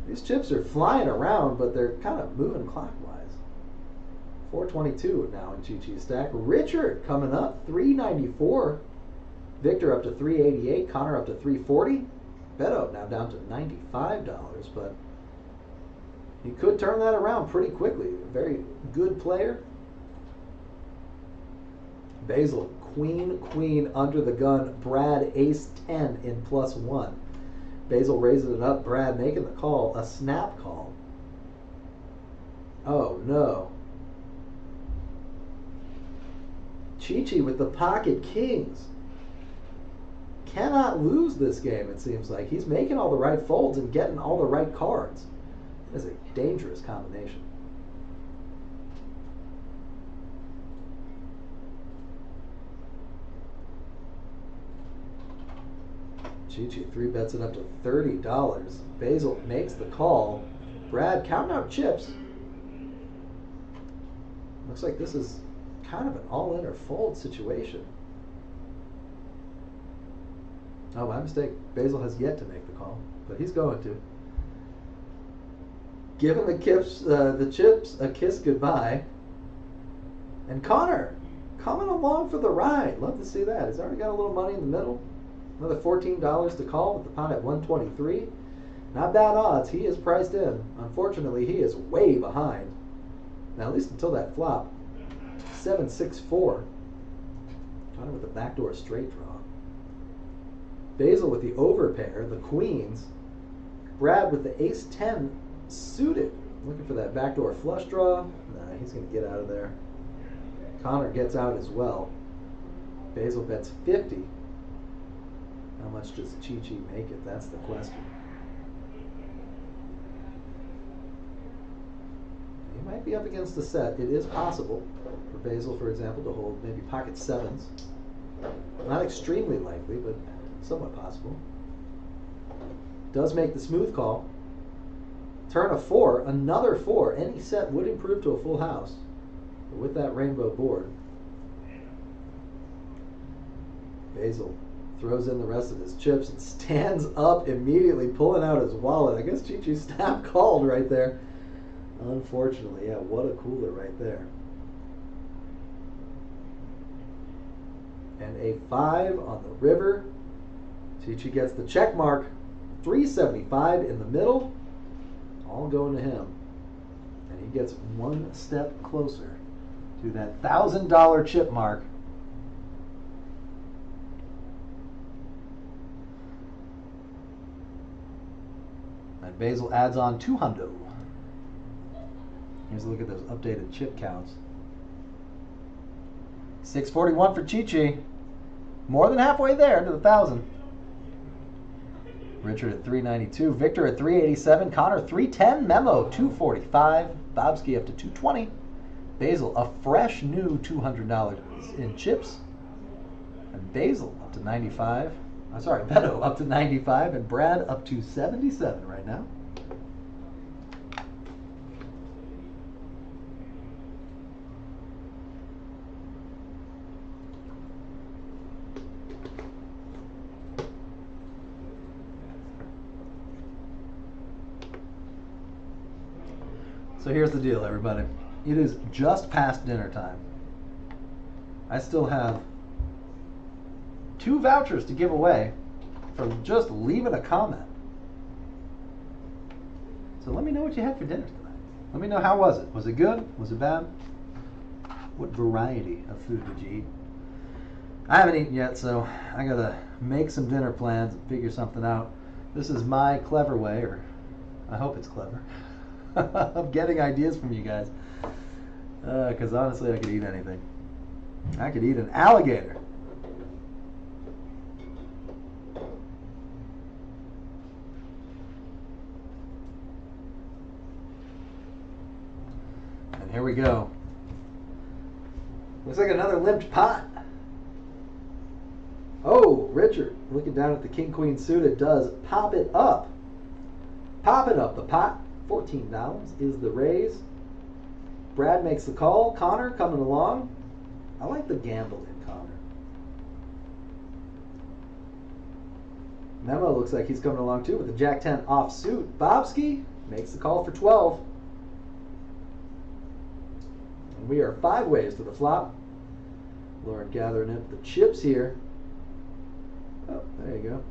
These chips are flying around, but they're kind of moving clockwise. 422 now in Chi-Chi's stack. Richard coming up, 394. Victor up to 388. Connor up to 340. Beto now down to $95, but he could turn that around pretty quickly. A very good player. Basil, queen under the gun. Brad, ace 10 in +1. Basil raising it up. Brad making the call. A snap call. Oh no. Chi-Chi with the pocket kings. Cannot lose this game, it seems like. He's making all the right folds and getting all the right cards. That's a dangerous combination. Chi-Chi 3-bets it up to $30. Basil makes the call. Brad counting out chips. Looks like this is kind of an all-in or fold situation. Oh, my mistake. Basil has yet to make the call, but he's going to. Giving the chips a kiss goodbye. And Connor coming along for the ride. Love to see that. He's already got a little money in the middle. Another $14 to call with the pot at 123. Not bad odds. He is priced in. Unfortunately, he is way behind. Now, at least until that flop. 7-6-4. Connor with the backdoor straight draw. Basil with the overpair, the queens. Brad with the ace-10 suited. Looking for that backdoor flush draw. Nah, he's going to get out of there. Connor gets out as well. Basil bets 50. How much does Chi-Chi make it? That's the question. He might be up against the set. It is possible for Basil, for example, to hold maybe pocket sevens. Not extremely likely, but somewhat possible. Does make the smooth call. Turn of 4, another 4. Any set would improve to a full house. But with that rainbow board, Basil throws in the rest of his chips and stands up immediately, pulling out his wallet. I guess Chi-Chi snap called right there. Unfortunately, yeah, what a cooler right there. And a 5 on the river. Chi-Chi gets the check mark. 375 in the middle. All going to him. And he gets one step closer to that $1,000 chip mark. And Basil adds on 200. Here's a look at those updated chip counts. 641 for Chi-Chi. More than halfway there to the 1,000. Richard at 392. Victor at 387. Connor 310. Memo 245. Bobski up to 220. Basil a fresh new $200 in chips. And Basil up to 95. I'm sorry, Beto up to 95. And Brad up to 77 right now. So here's the deal, everybody. It is just past dinner time. I still have 2 vouchers to give away for just leaving a comment. So let me know what you had for dinner tonight. Let me know, how was it? Was it good? Was it bad? What variety of food did you eat? I haven't eaten yet, so I gotta make some dinner plans and figure something out. This is my clever way, or I hope it's clever, of getting ideas from you guys. Because honestly, I could eat anything. I could eat an alligator. And here we go. Looks like another limped pot. Oh, Richard, looking down at the king queen suited, does pop it up. Pop it up. The pot, $14 is the raise. Brad makes the call. Connor coming along. I like the gamble in Connor. Memo looks like he's coming along too with the Jack 10 offsuit. Bobski makes the call for 12. And we are 5 ways to the flop. Lauren gathering up the chips here. Oh, there you go.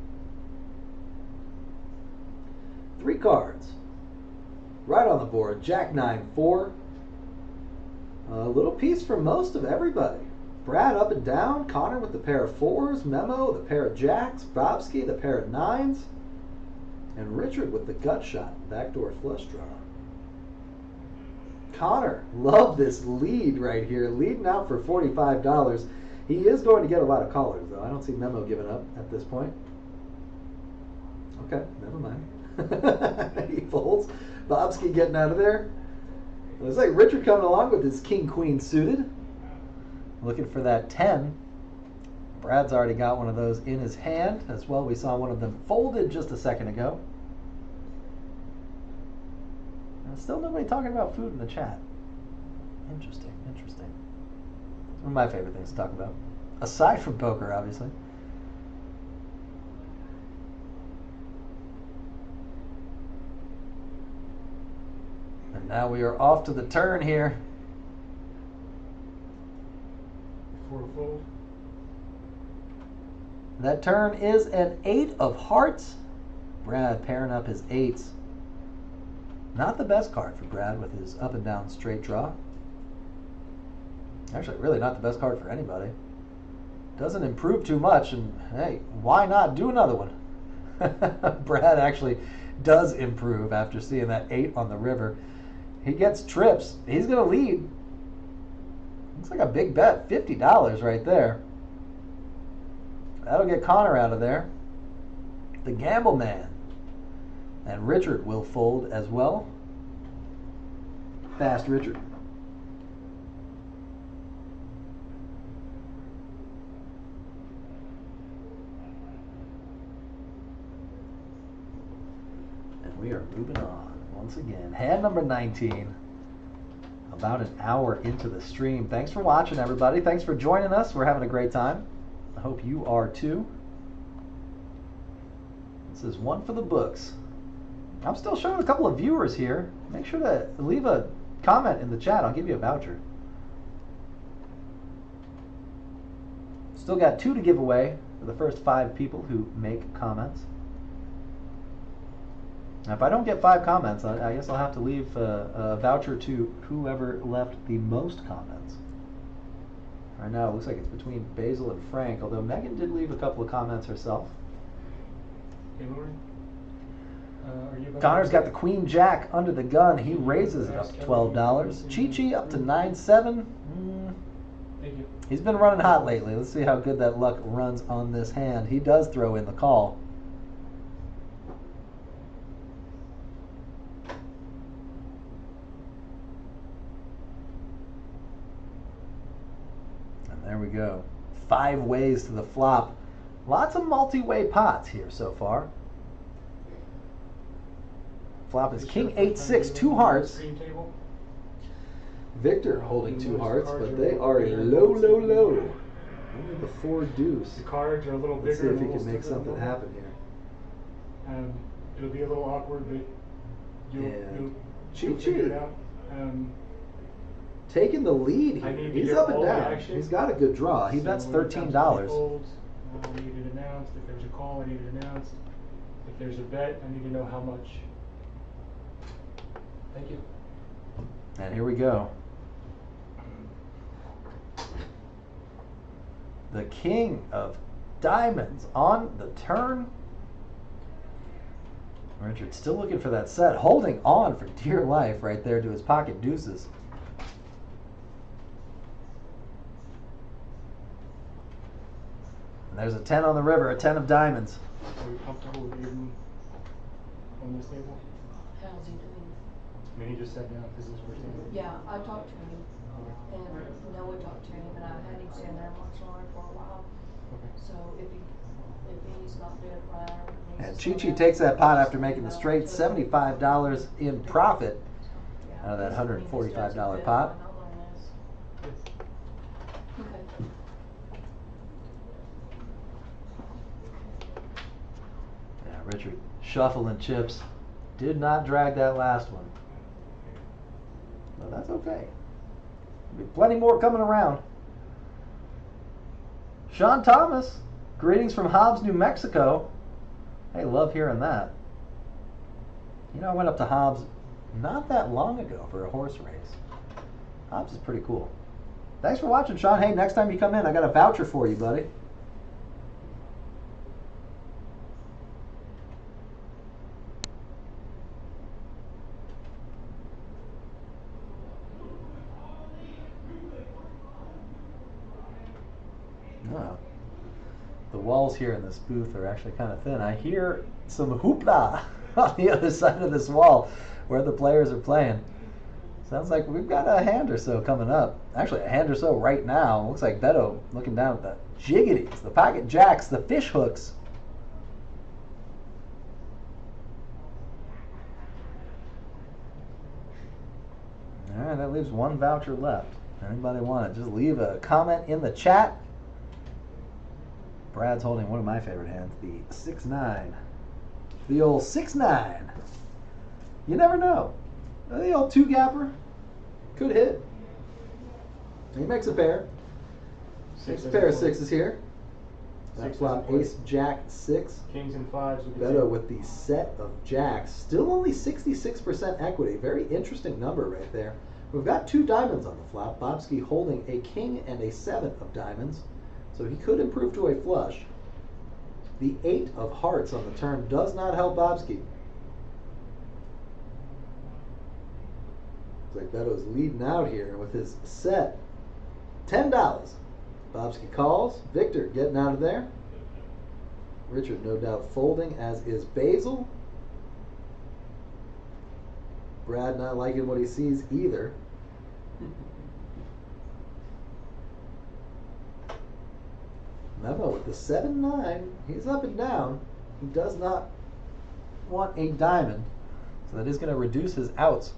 3 cards. Right on the board. Jack 9-4. A little piece for most of everybody. Brad up and down. Connor with the pair of 4s. Memo the pair of jacks. Bobski the pair of 9s. And Richard with the gut shot. Backdoor flush draw. Connor, love this lead right here. Leading out for $45. He is going to get a lot of callers, though. I don't see Memo giving up at this point. Okay, never mind. He folds. Bobski getting out of there. It looks like Richard coming along with his king-queen suited. Looking for that 10. Brad's already got one of those in his hand as well. We saw one of them folded just a second ago. And still nobody talking about food in the chat. Interesting, interesting. It's one of my favorite things to talk about. Aside from poker, obviously. And now we are off to the turn here. For a fold. That turn is an 8 of hearts. Brad pairing up his 8s. Not the best card for Brad with his up and down straight draw. Actually, really not the best card for anybody. Doesn't improve too much, and hey, why not do another one? Brad actually does improve after seeing that 8 on the river. He gets trips. He's going to lead. Looks like a big bet. $50 right there. That'll get Connor out of there. The gamble man. And Richard will fold as well. Fast Richard. And we are moving on once again. Hand number 19. About an hour into the stream. Thanks for watching, everybody. Thanks for joining us. We're having a great time. I hope you are too. This is one for the books. I'm still showing a couple of viewers here. Make sure to leave a comment in the chat. I'll give you a voucher. Still got 2 to give away for the first 5 people who make comments. Now, if I don't get 5 comments, I guess I'll have to leave a voucher to whoever left the most comments. Right now, it looks like it's between Basil and Frank, although Megan did leave a couple of comments herself. Hey, Lauren. Are you Connor's got the Queen Jack under the gun. He raises it up to $12. Chi-Chi up to 9-7. Thank you. He's been running hot lately. Let's see how good that luck runs on this hand. He does throw in the call. And there we go. 5 ways to the flop. Lots of multi-way pots here so far. Flop is King 8-6, 2 hearts. Victor holding 2 hearts, but they are low, low, low. Only the 4 deuce. The cards are a little Let's see bigger. if he can make something happen here. It'll be a little awkward, but you'll Chi-Chi figure it out. taking the lead I here. need to He's get up and all the down. action. He's got a good draw. He So bets when it comes to $13. folds, I need it announced. If there's a call, I need it announced. If there's a bet, I need to know how much. Thank you. And here we go. The king of diamonds on the turn. Richard still looking for that set, holding on for dear life right there to his pocket deuces. And there's a 10 on the river, a 10 of diamonds. Are you comfortable with Aiden on this table? How's he doing? I mean, he just sat down. This is his first table. Yeah, I talked to him, and Noah talked to him, and I had him stand there and watch Lauren for a while. Okay. So if he's not doing it right, or needs And to slow Chi-Chi down, takes that pot after just making the let him straight know to- $75 in profit Yeah, out of that he's- I mean, he's doing $145 so good, pot. why not learn this? Okay. Yeah, Richard shuffling chips. Did not drag that last one. But that's okay. There'll be plenty more coming around. Sean Thomas, greetings from Hobbs, New Mexico. Hey, love hearing that. You know, I went up to Hobbs not that long ago for a horse race. Hobbs is pretty cool. Thanks for watching, Sean. Hey, next time you come in, I got a voucher for you, buddy. Oh. The walls here in this booth are actually kind of thin. I hear some hoopla on the other side of this wall where the players are playing. Sounds like we've got a hand or so coming up. Actually, a hand or so right now. Looks like Beto looking down at the jiggities, the pocket jacks, the fish hooks. All right, that leaves one voucher left. Anybody want it? Just leave a comment in the chat. Brad's holding one of my favorite hands, the 6-9. The old 6-9. You never know. The old 2-gapper could hit. He makes a pair. Makes a pair of sixes here. That flop ace, jack, 6. Kings and fives. Beto with the set of jacks. Still only 66% equity. Very interesting number right there. We've got 2 diamonds on the flop. Bobski holding a king and a 7 of diamonds. So he could improve to a flush. The 8 of hearts on the turn does not help Bobski. Looks like Beto's leading out here with his set. $10. Bobski calls. Victor getting out of there. Richard no doubt folding, as is Basil. Brad not liking what he sees either. Memo with the 7-9. He's up and down. He does not want a diamond, so that is going to reduce his outs.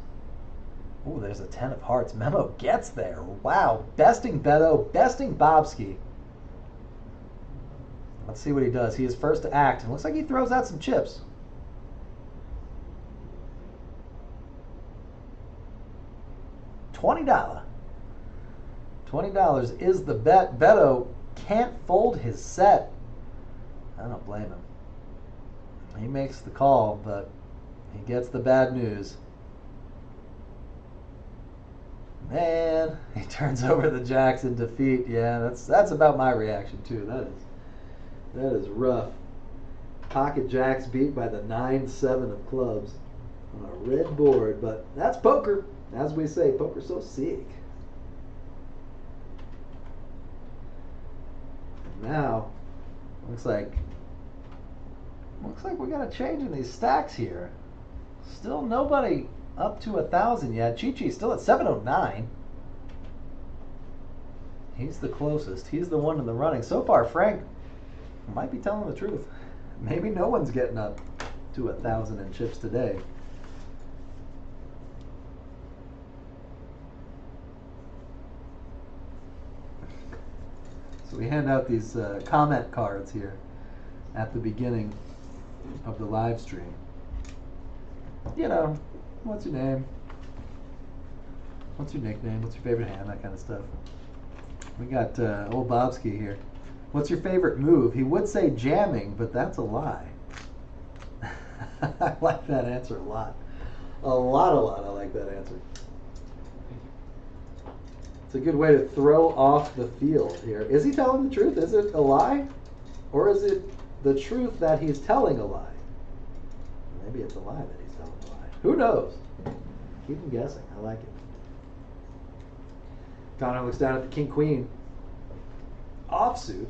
Ooh, there's a 10 of hearts. Memo gets there. Wow. Besting Beto, besting Bobski. Let's see what he does. He is first to act, and looks like he throws out some chips. $20. $20 is the bet. Beto can't fold his set. I don't blame him. He makes the call, but he gets the bad news. Man, he turns over the jacks in defeat. Yeah, that's about my reaction too. That is rough. Pocket jacks beat by the 9-7 of clubs on a red board, but that's poker. As we say, poker's so sick. Now, looks like we got a change in these stacks here. Still nobody up to 1,000 yet. Chi-Chi's still at 709. He's the closest. He's the one in the running. So far, Frank might be telling the truth. Maybe no one's getting up to 1,000 in chips today. So we hand out these comment cards here at the beginning of the live stream. You know, what's your name? What's your nickname? What's your favorite hand? That kind of stuff. We got old Bobski here. What's your favorite move? He would say jamming, but that's a lie. I like that answer a lot. A lot. I like that answer. It's a good way to throw off the field here. Is he telling the truth? Is it a lie? Or is it the truth that he's telling a lie? Maybe Maybe it's a lie that he's telling a lie. Who knows? Keep him guessing. I like it. Connor looks down at the king-queen offsuit.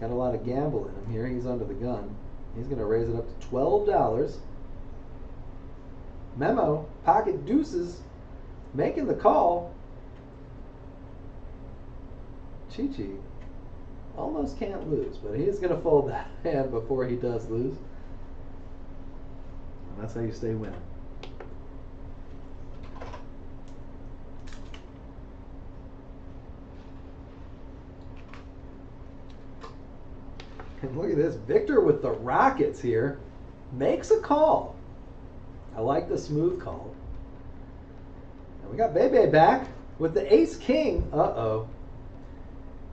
Got a lot of gamble in him here. He's under the gun. He's going to raise it up to $12. Memo, pocket deuces, making the call. Chi-Chi almost can't lose, but he's going to fold that hand before he does lose. And that's how you stay winning. And look at this. Victor with the Rockets here makes a call. I like the smooth call. And we got Bebe back with the ace-king. Uh-oh.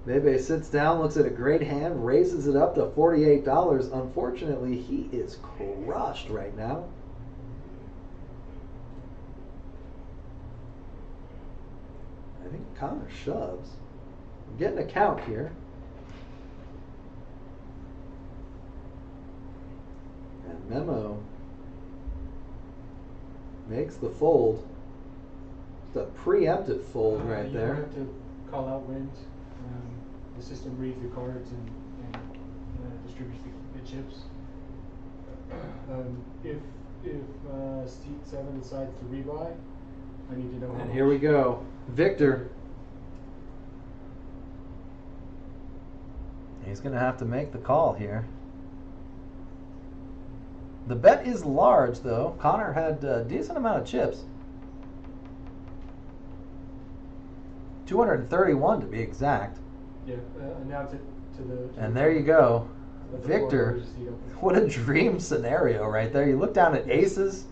Bebe sits down, looks at a great hand, raises it up to $48. Unfortunately, he is crushed right now. I think Connor shoves. I'm getting a count here. And Memo makes the fold. It's a preemptive fold right you there. don't have to call out wins. The system reads the cards and distributes the chips. If seat 7 decides to rebuy, I need to know how And much. here we go. Victor. He's going to have to make the call here. The bet is large, though. Connor had a decent amount of chips. 231 to be exact. Yeah, announce it to the. And there you go. Let the Victor, floor seat open. what a dream scenario right there. You look down at aces,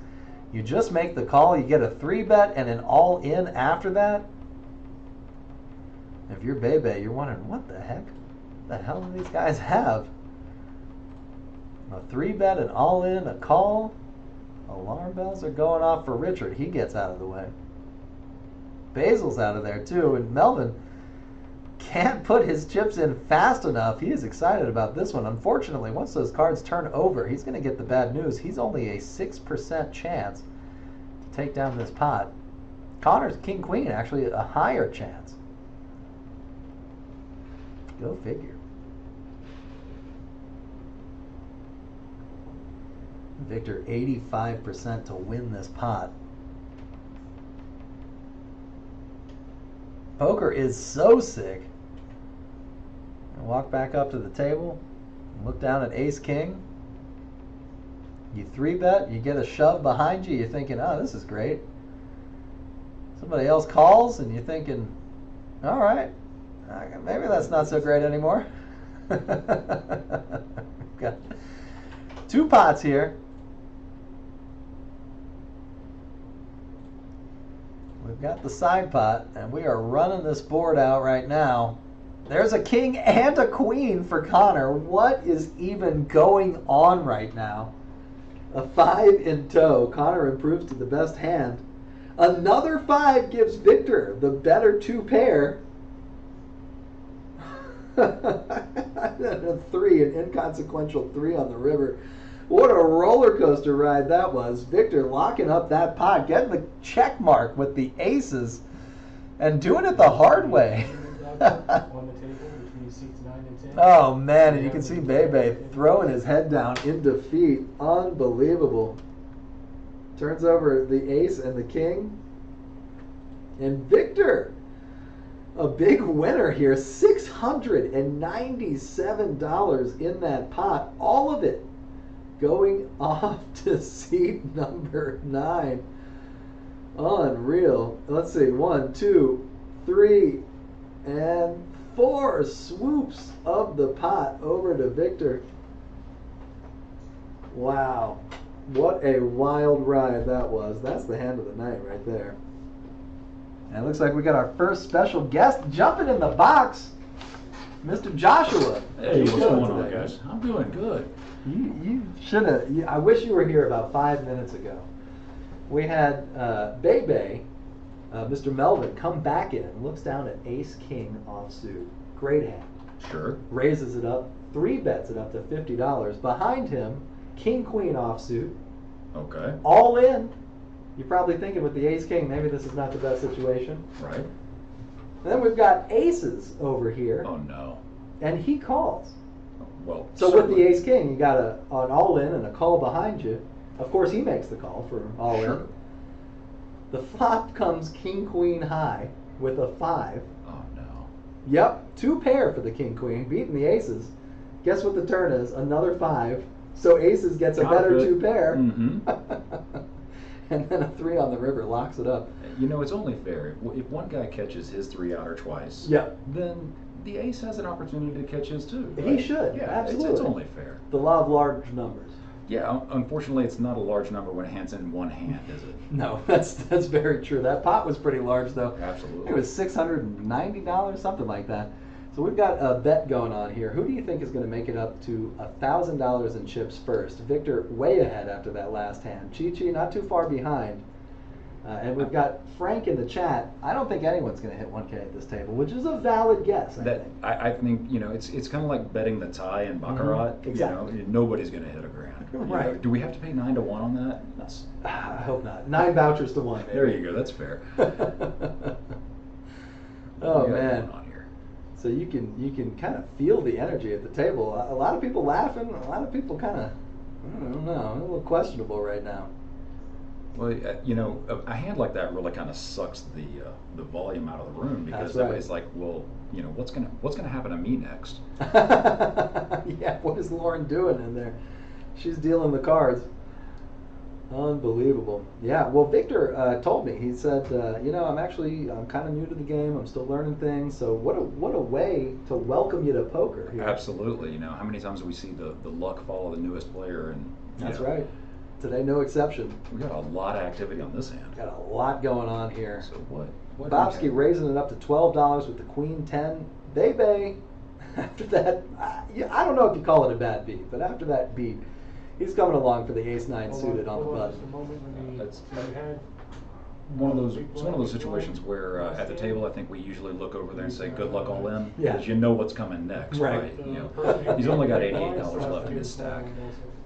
you just make the call, you get a 3-bet and an all-in after that. If you're Bebe, you're wondering, what the heck? The hell do these guys have? A 3-bet, an all-in, a call. Alarm bells are going off for Richard. He gets out of the way. Basil's out of there too, and Melvin can't put his chips in fast enough. He is excited about this one. Unfortunately, once those cards turn over, he's going to get the bad news. He's only a 6% chance to take down this pot. Connor's king-queen, actually a higher chance. Go figure. Victor, 85% to win this pot. Poker is so sick. And walk back up to the table and look down at ace-king. You 3-bet, you get a shove behind you, you're thinking, oh, this is great. Somebody else calls and you're thinking, all right, maybe that's not so great anymore. Got 2 pots here. We've got the side pot, and we are running this board out right now. There's a king and a queen for Connor. What is even going on right now? A 5 in tow. Connor improves to the best hand. Another 5 gives Victor the better 2 pair. A 3, an inconsequential 3 on the river. What a roller coaster ride that was. Victor locking up that pot, getting the check mark with the aces, and doing it the hard way. On the table between seats 9 and 10. Oh man, and you can see Bebe throwing his head down in defeat. Unbelievable. Turns over the ace and the king. And Victor, a big winner here. $697 in that pot. All of it going off to seat number 9. Unreal. Let's see. 1, 2, 3, and 4 swoops of the pot over to Victor. Wow. What a wild ride that was. That's the hand of the night right there. And it looks like we got our first special guest jumping in the box. Mr. Joshua. Hey, what's How you doing going on, today? guys? I'm doing good. You should have. I wish you were here about 5 minutes ago. We had Bebe, Mr. Melvin, come back in and looks down at Ace King offsuit. Great hand. Sure. Raises it up, 3-bets it up to $50. Behind him, king queen offsuit, Okay. all in. You're probably thinking with the ace king, maybe this is not the best situation. Right. And then we've got aces over here, Oh no. and he calls. Well. So with certainly. the ace king, you got an all in and a call behind you. Of course, he makes the call for all Sure. in. The flop comes king queen high with a 5. Oh no. Yep, 2 pair for the king queen, beating the aces. Guess what the turn is? Another 5. So aces gets a better Confident. 2 pair. Mm-hmm. And then a 3 on the river locks it up. You know, it's only fair. If one guy catches his 3 outer twice, Yep. then the ace has an opportunity to catch his too. He right? should, Yeah, absolutely. It's only fair. The law of large numbers. Yeah, unfortunately, it's not a large number when a hand's in one hand, is it? No, that's very true. That pot was pretty large though. Absolutely. It was $690, something like that. So we've got a bet going on here. Who do you think is going to make it up to $1,000 in chips first? Victor way ahead after that last hand. Chi-Chi not too far behind. And we've got Frank in the chat. I don't think anyone's going to hit 1K at this table, which is a valid guess, I think. I think, you know, it's kind of like betting the tie in Baccarat. Exactly. You know, nobody's going to hit a grand. You Right. know, do we have to pay 9 to 1 on that? That's, I hope not. 9 vouchers to 1. Maybe. there you go. That's fair. Oh, What do we got man. going on here? So you can kind of feel the energy at the table. A lot of people laughing. A lot of people kind of, I don't know, a little questionable right now. Well, you know, a hand like that really kind of sucks the volume out of the room because That's right. everybody's like, well, you know, what's gonna happen to me next? Yeah, what is Lauren doing in there? She's dealing the cards. Unbelievable. Yeah, well, Victor told me. He said, you know, I'm kind of new to the game. I'm still learning things. So what a way to welcome you to poker here. Absolutely. You know, how many times do we see the luck follow the newest player? And That's right. Today, no exception. We got a lot of activity on this hand. Got a lot going on here. So what? Bobsky raising it up to $12 with the queen 10. Bebe, after that, I don't know if you call it a bad beat, but after that beat, he's coming along for the ace 9 suited on the button. Just a moment, let me, That's- so you had It's one of those situations where at the table, I think we usually look over there and say, "Good luck, all in," Yeah. because you know what's coming next, Right. right? You know, he's only got $88 left in his stack.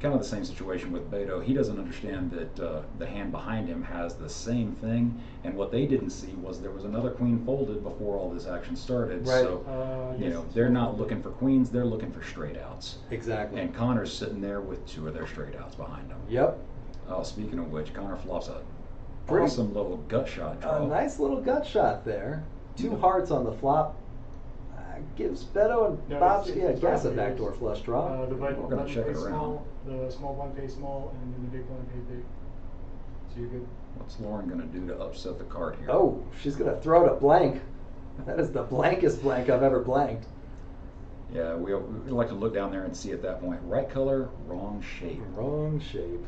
Kind of the same situation with Beto. He doesn't understand that the hand behind him has the same thing, and what they didn't see was there was another queen folded before all this action started. Right. So, you know, they're not looking for queens; they're looking for straight outs. Exactly. And Connor's sitting there with 2 of their straight outs behind him. Yep. Oh, speaking of which, Connor flops a Pretty- awesome little gut shot draw. A nice little gut shot there. 2 hearts on the flop. Gives Beto and No, Bobsky, I it's guess, a right. backdoor flush draw. The We're gonna button check it pays around. small, the small blind pays small, and then the big blind pays big. So you're good. What's Lauren gonna do to upset the card here? Oh, she's going to throw it a blank. That is the blankest blank I've ever blanked. Yeah, we like to look down there and see at that point, right color, wrong shape. Wrong shape.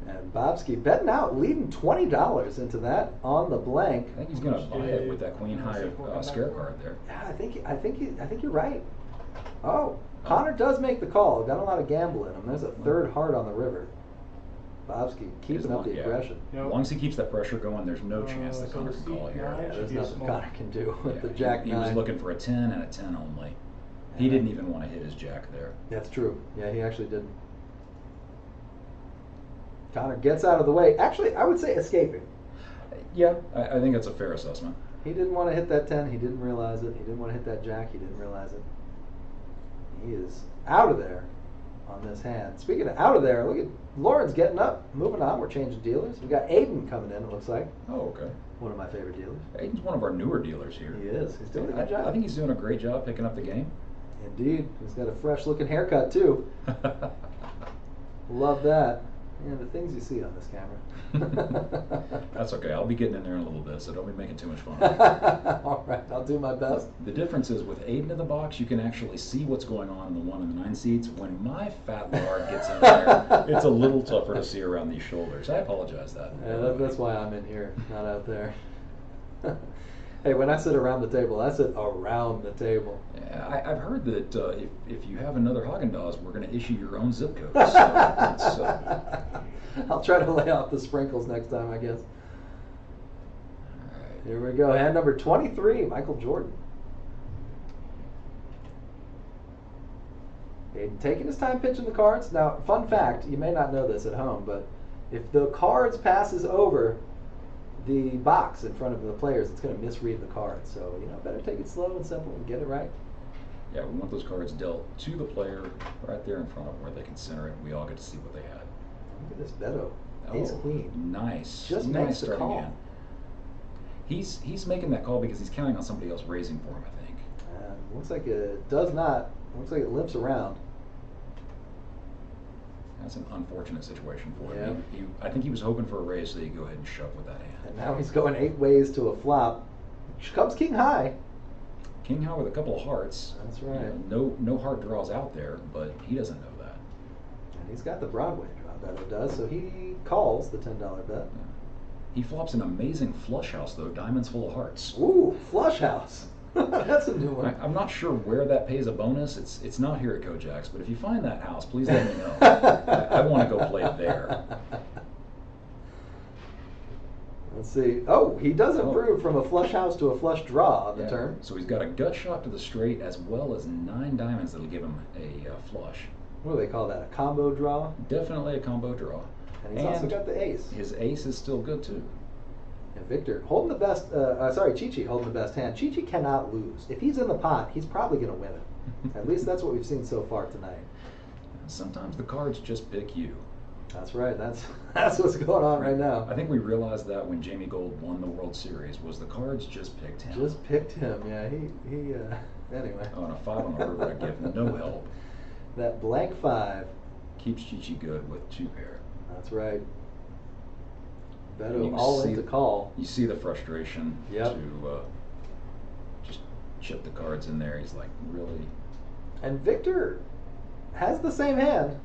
And Bobsky betting out, leading $20 into that on the blank. I think he's gonna buy it with that queen high scare card there. Yeah, I think you're right. Oh, Connor does make the call. Got a lot of gamble in him. There's a 3rd heart on the river. Bobsky keeping up the Yeah. aggression. As long as he keeps that pressure going, there's no chance that so Connor the can call C9 here. Yeah, there's should be a nothing small. Connor can do with Yeah, the Jack he 9. was looking for a 10 and a 10 only. He didn't even want to hit his Jack there. That's true. Yeah, he actually didn't. Connor gets out of the way. Actually, I would say escaping. Yeah, I think that's a fair assessment. He didn't want to hit that 10. He didn't realize it. He didn't want to hit that Jack. He didn't realize it. He is out of there on this hand. Speaking of out of there, look at Lauren's getting up. Moving on. We're changing dealers. We got Aiden coming in, it looks like. Oh, okay. One of my favorite dealers. Aiden's one of our newer dealers here. He is. He's doing a good job. I think he's doing a great job picking up the game. Indeed. He's got a fresh looking haircut, too. Love that. Yeah, the things you see on this camera. That's okay. I'll be getting in there in a little bit, so don't be making too much fun. All right, I'll do my best. The difference is with Aiden in the box, you can actually see what's going on in the 1 and the 9 seats. When my fat lard gets in there, it's a little tougher to see around these shoulders. I apologize that. Yeah, that's why I'm in here, not out there. Hey, when I sit around the table, I sit around the table. Yeah, I've heard that if you have another Haagen-Dazs, we're going to issue your own zip code. So it's, I'll try to lay off the sprinkles next time, I guess. all right. Here we go. Hand number 23, Michael Jordan. Hayden taking his time pitching the cards. Now, fun fact, you may not know this at home, but if the cards passes over the box in front of the players, it's going to misread the card. So, better take it slow and simple and get it right. Yeah, we want those cards dealt to the player right there in front of them where they can center it. We all get to see what they had. Look at this Beto. Ace queen. Nice. Just nice makes the starting call. hand. He's making that call because he's counting on somebody else raising for him, I think. Looks like it does not. Looks like it limps around. That's an unfortunate situation for Yeah. him. I think he was hoping for a raise so he could go ahead and shove with that hand. And now he's going 8 ways to a flop. Comes king high. King high with a couple of hearts. That's right. No heart draws out there, but he doesn't know that. And he's got the Broadway draw, Beto does, so he calls the $10 bet. He flops an amazing flush house though, diamonds full of hearts. Ooh, flush house. That's a new one. I'm not sure where that pays a bonus. It's not here at KoJack's, but if you find that house, please let me know. I want to go play there. Let's see. Oh, he does improve from a flush house to a flush draw on the turn. So he's got a gut shot to the straight as well as 9 diamonds that'll give him a flush. What do they call that? A combo draw? Definitely a combo draw. And he's also got the ace. His ace is still good too. And Victor holding the best, Chi-Chi holding the best hand. Chi-Chi cannot lose. If he's in the pot, he's probably going to win it. At least that's what we've seen so far tonight. Sometimes the cards just pick you. That's right. That's what's going on right now. I think we realized that when Jamie Gold won the World Series was the cards just picked him. Just picked him. Yeah, he anyway. On a 5 on the river, I give no help. That blank 5 keeps Chi-Chi good with 2 pair. That's right. And you Beto all see- in to call. You see the frustration Yep. to just chip the cards in there. He's like, really? And Victor has the same hand.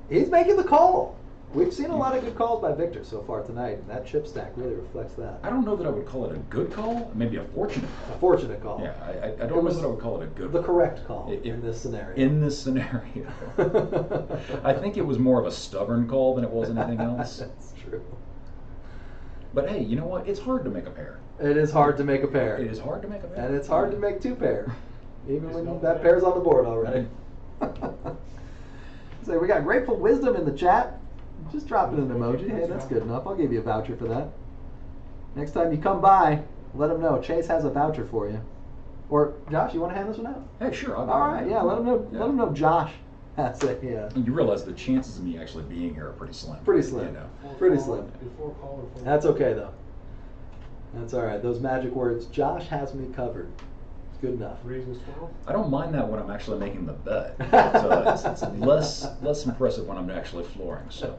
He's making the call. We've seen a lot of good calls by Victor so far tonight, and that chip stack really reflects that. I don't know that I would call it a good call. Maybe a fortunate call. A fortunate call. Yeah, I It don't know was that I would call it a good The call. correct call It- in this scenario. In this scenario. I think it was more of a stubborn call than it was anything else. That's true. But hey, you know what? It's hard to make a pair. It is hard to make a pair. It is hard to make a pair. And it's hard to make 2 pair, even There's when no that pair. pair's on the board already. So we got Grateful Wisdom in the chat. Just drop it an emoji. Hey, that's good enough. I'll give you a voucher for that. Next time you come by, let them know Chase has a voucher for you. Or Josh, you want to hand this one out? Hey, sure. I'll go All ahead. right, yeah. Let them know. Yeah. Let them know Josh has a. Yeah. And you realize the chances of me actually being here are pretty slim. Pretty slim. You know. Pretty slim. Before call or before That's okay though. That's all right. Those magic words. Josh has me covered. It's good enough. Reasons 12. I don't mind that when I'm actually making the bet. So it's less impressive when I'm actually flooring. So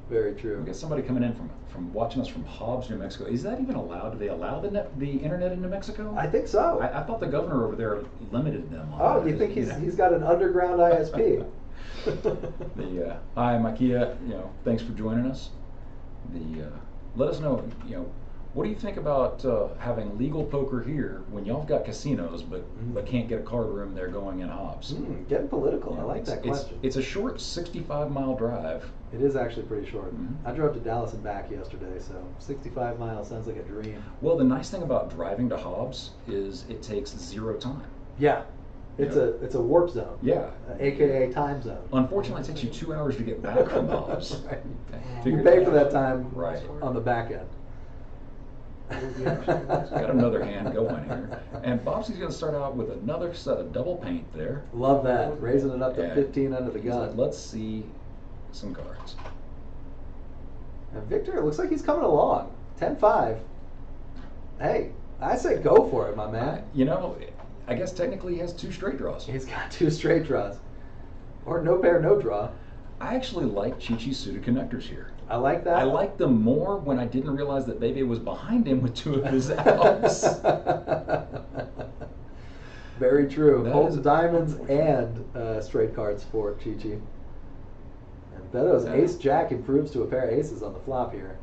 Very true. we got somebody coming in from watching us from Hobbs, New Mexico. Is that even allowed? Do they allow the internet in New Mexico? I think so. I thought the governor over there limited them. On Oh, that. you think know. he's got an underground ISP? Hi, Makia. Thanks for joining us. Let us know. What do you think about having legal poker here when y'all have got casinos, but can't get a card room there going in Hobbs? Getting political. I like that It's question. a short 65-mile drive. It is actually pretty short. Mhm. I drove to Dallas and back yesterday, so 65 miles sounds like a dream. Well, the nice thing about driving to Hobbs is it takes 0 time. Yeah, it's a warp zone. Yeah. AKA time zone. Unfortunately, it takes you 2 hours to get back from Hobbs. Right. Figured You pay that for that out. time Right. on the back end. Got another hand going here. And Bobsy's going to start out with another set of double paint there. Love that. Raising it up to Yeah. 15 under the He's like, gun. let's see some cards. And Victor, it looks like he's coming along. 10-5. Hey, I say go for it, my man. I guess technically he has 2 straight draws. He's got 2 straight draws. Or no pair, no draw. I actually like Chi-Chi's suited connectors here. I like that. I like them more when I didn't realize that Bebe was behind him with 2 of his outs. Very true. That Holds is- diamonds and straight cards for Chi-Chi. And Beto's Yeah. ace-jack improves to a pair of aces on the flop here.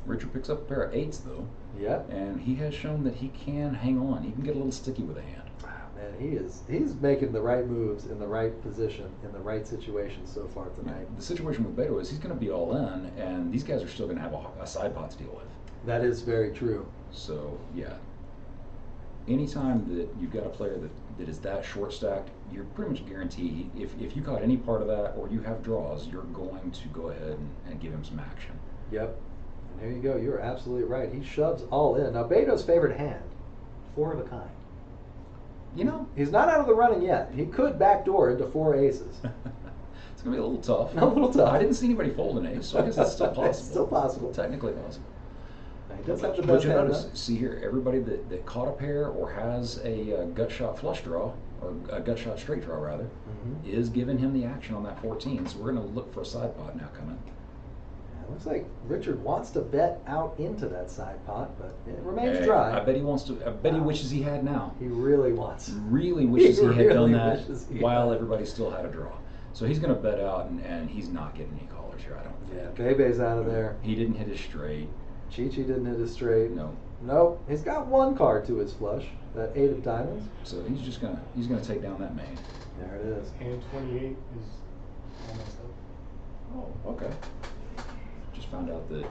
Richard picks up a pair of 8s though, Yep. and he has shown that he can hang on. He can get a little sticky with a hand. Wow, man, he's making the right moves in the right position in the right situation so far tonight. The situation with Beto is he's going to be all in, and these guys are still going to have a side pot to deal with. That is very true. So yeah, anytime that you've got a player that is that short stacked, you're pretty much guaranteed, if you caught any part of that or you have draws, you're going to go ahead and give him some action. Yep. And there you go. You're absolutely right. He shoves all in. Now, Beto's favorite hand, 4 of a kind. You know, He's not out of the running yet. He could backdoor into 4 aces. it's going to be a little tough. A little tough. I didn't see anybody fold an ace, so I guess that's still possible. It's still possible. Technically possible. He does have the But best you hand, notice, though. see here, everybody that caught a pair or has a gut shot flush draw, or a gut shot straight draw rather, Mhm. is giving him the action on that 14. So we're going to look for a side pot now coming. It looks like Richard wants to bet out into that side pot, but it remains Hey, dry. I bet he wants to. I bet he Wow. wishes he had now. He really wants. Really wishes he had really done that wishes he while had. everybody still had a draw. So he's going to bet out, and he's not getting any callers here. I don't think. Yeah, Bebe's out of there. He didn't hit his straight. Chi-Chi didn't hit his straight. No. Nope. He's got 1 card to his flush, that 8 of diamonds. So he's just gonna take down that main. There it is. Hand 28 is all messed up. Oh, okay. Just found out that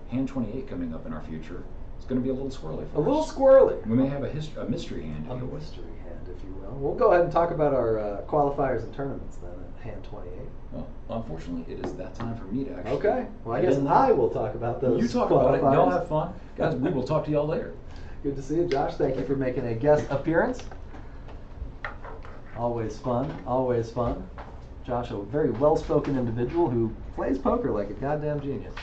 hand 28 coming up in our future is going to be a little squirrely for A little us. squirrely. We may have a mystery hand. A to go with. mystery hand, if you will. We'll go ahead and talk about our qualifiers and tournaments then at hand 28. Well, unfortunately, it is that time for me to actually. Okay. Well, I head guess in I there. will talk about those. You talk about it. qualifiers. Y'all have fun, guys. We will talk to y'all later. Good to see you, Josh. Thank you for making a guest appearance. Always fun. Always fun. Josh, a very well-spoken individual who plays poker like a goddamn genius.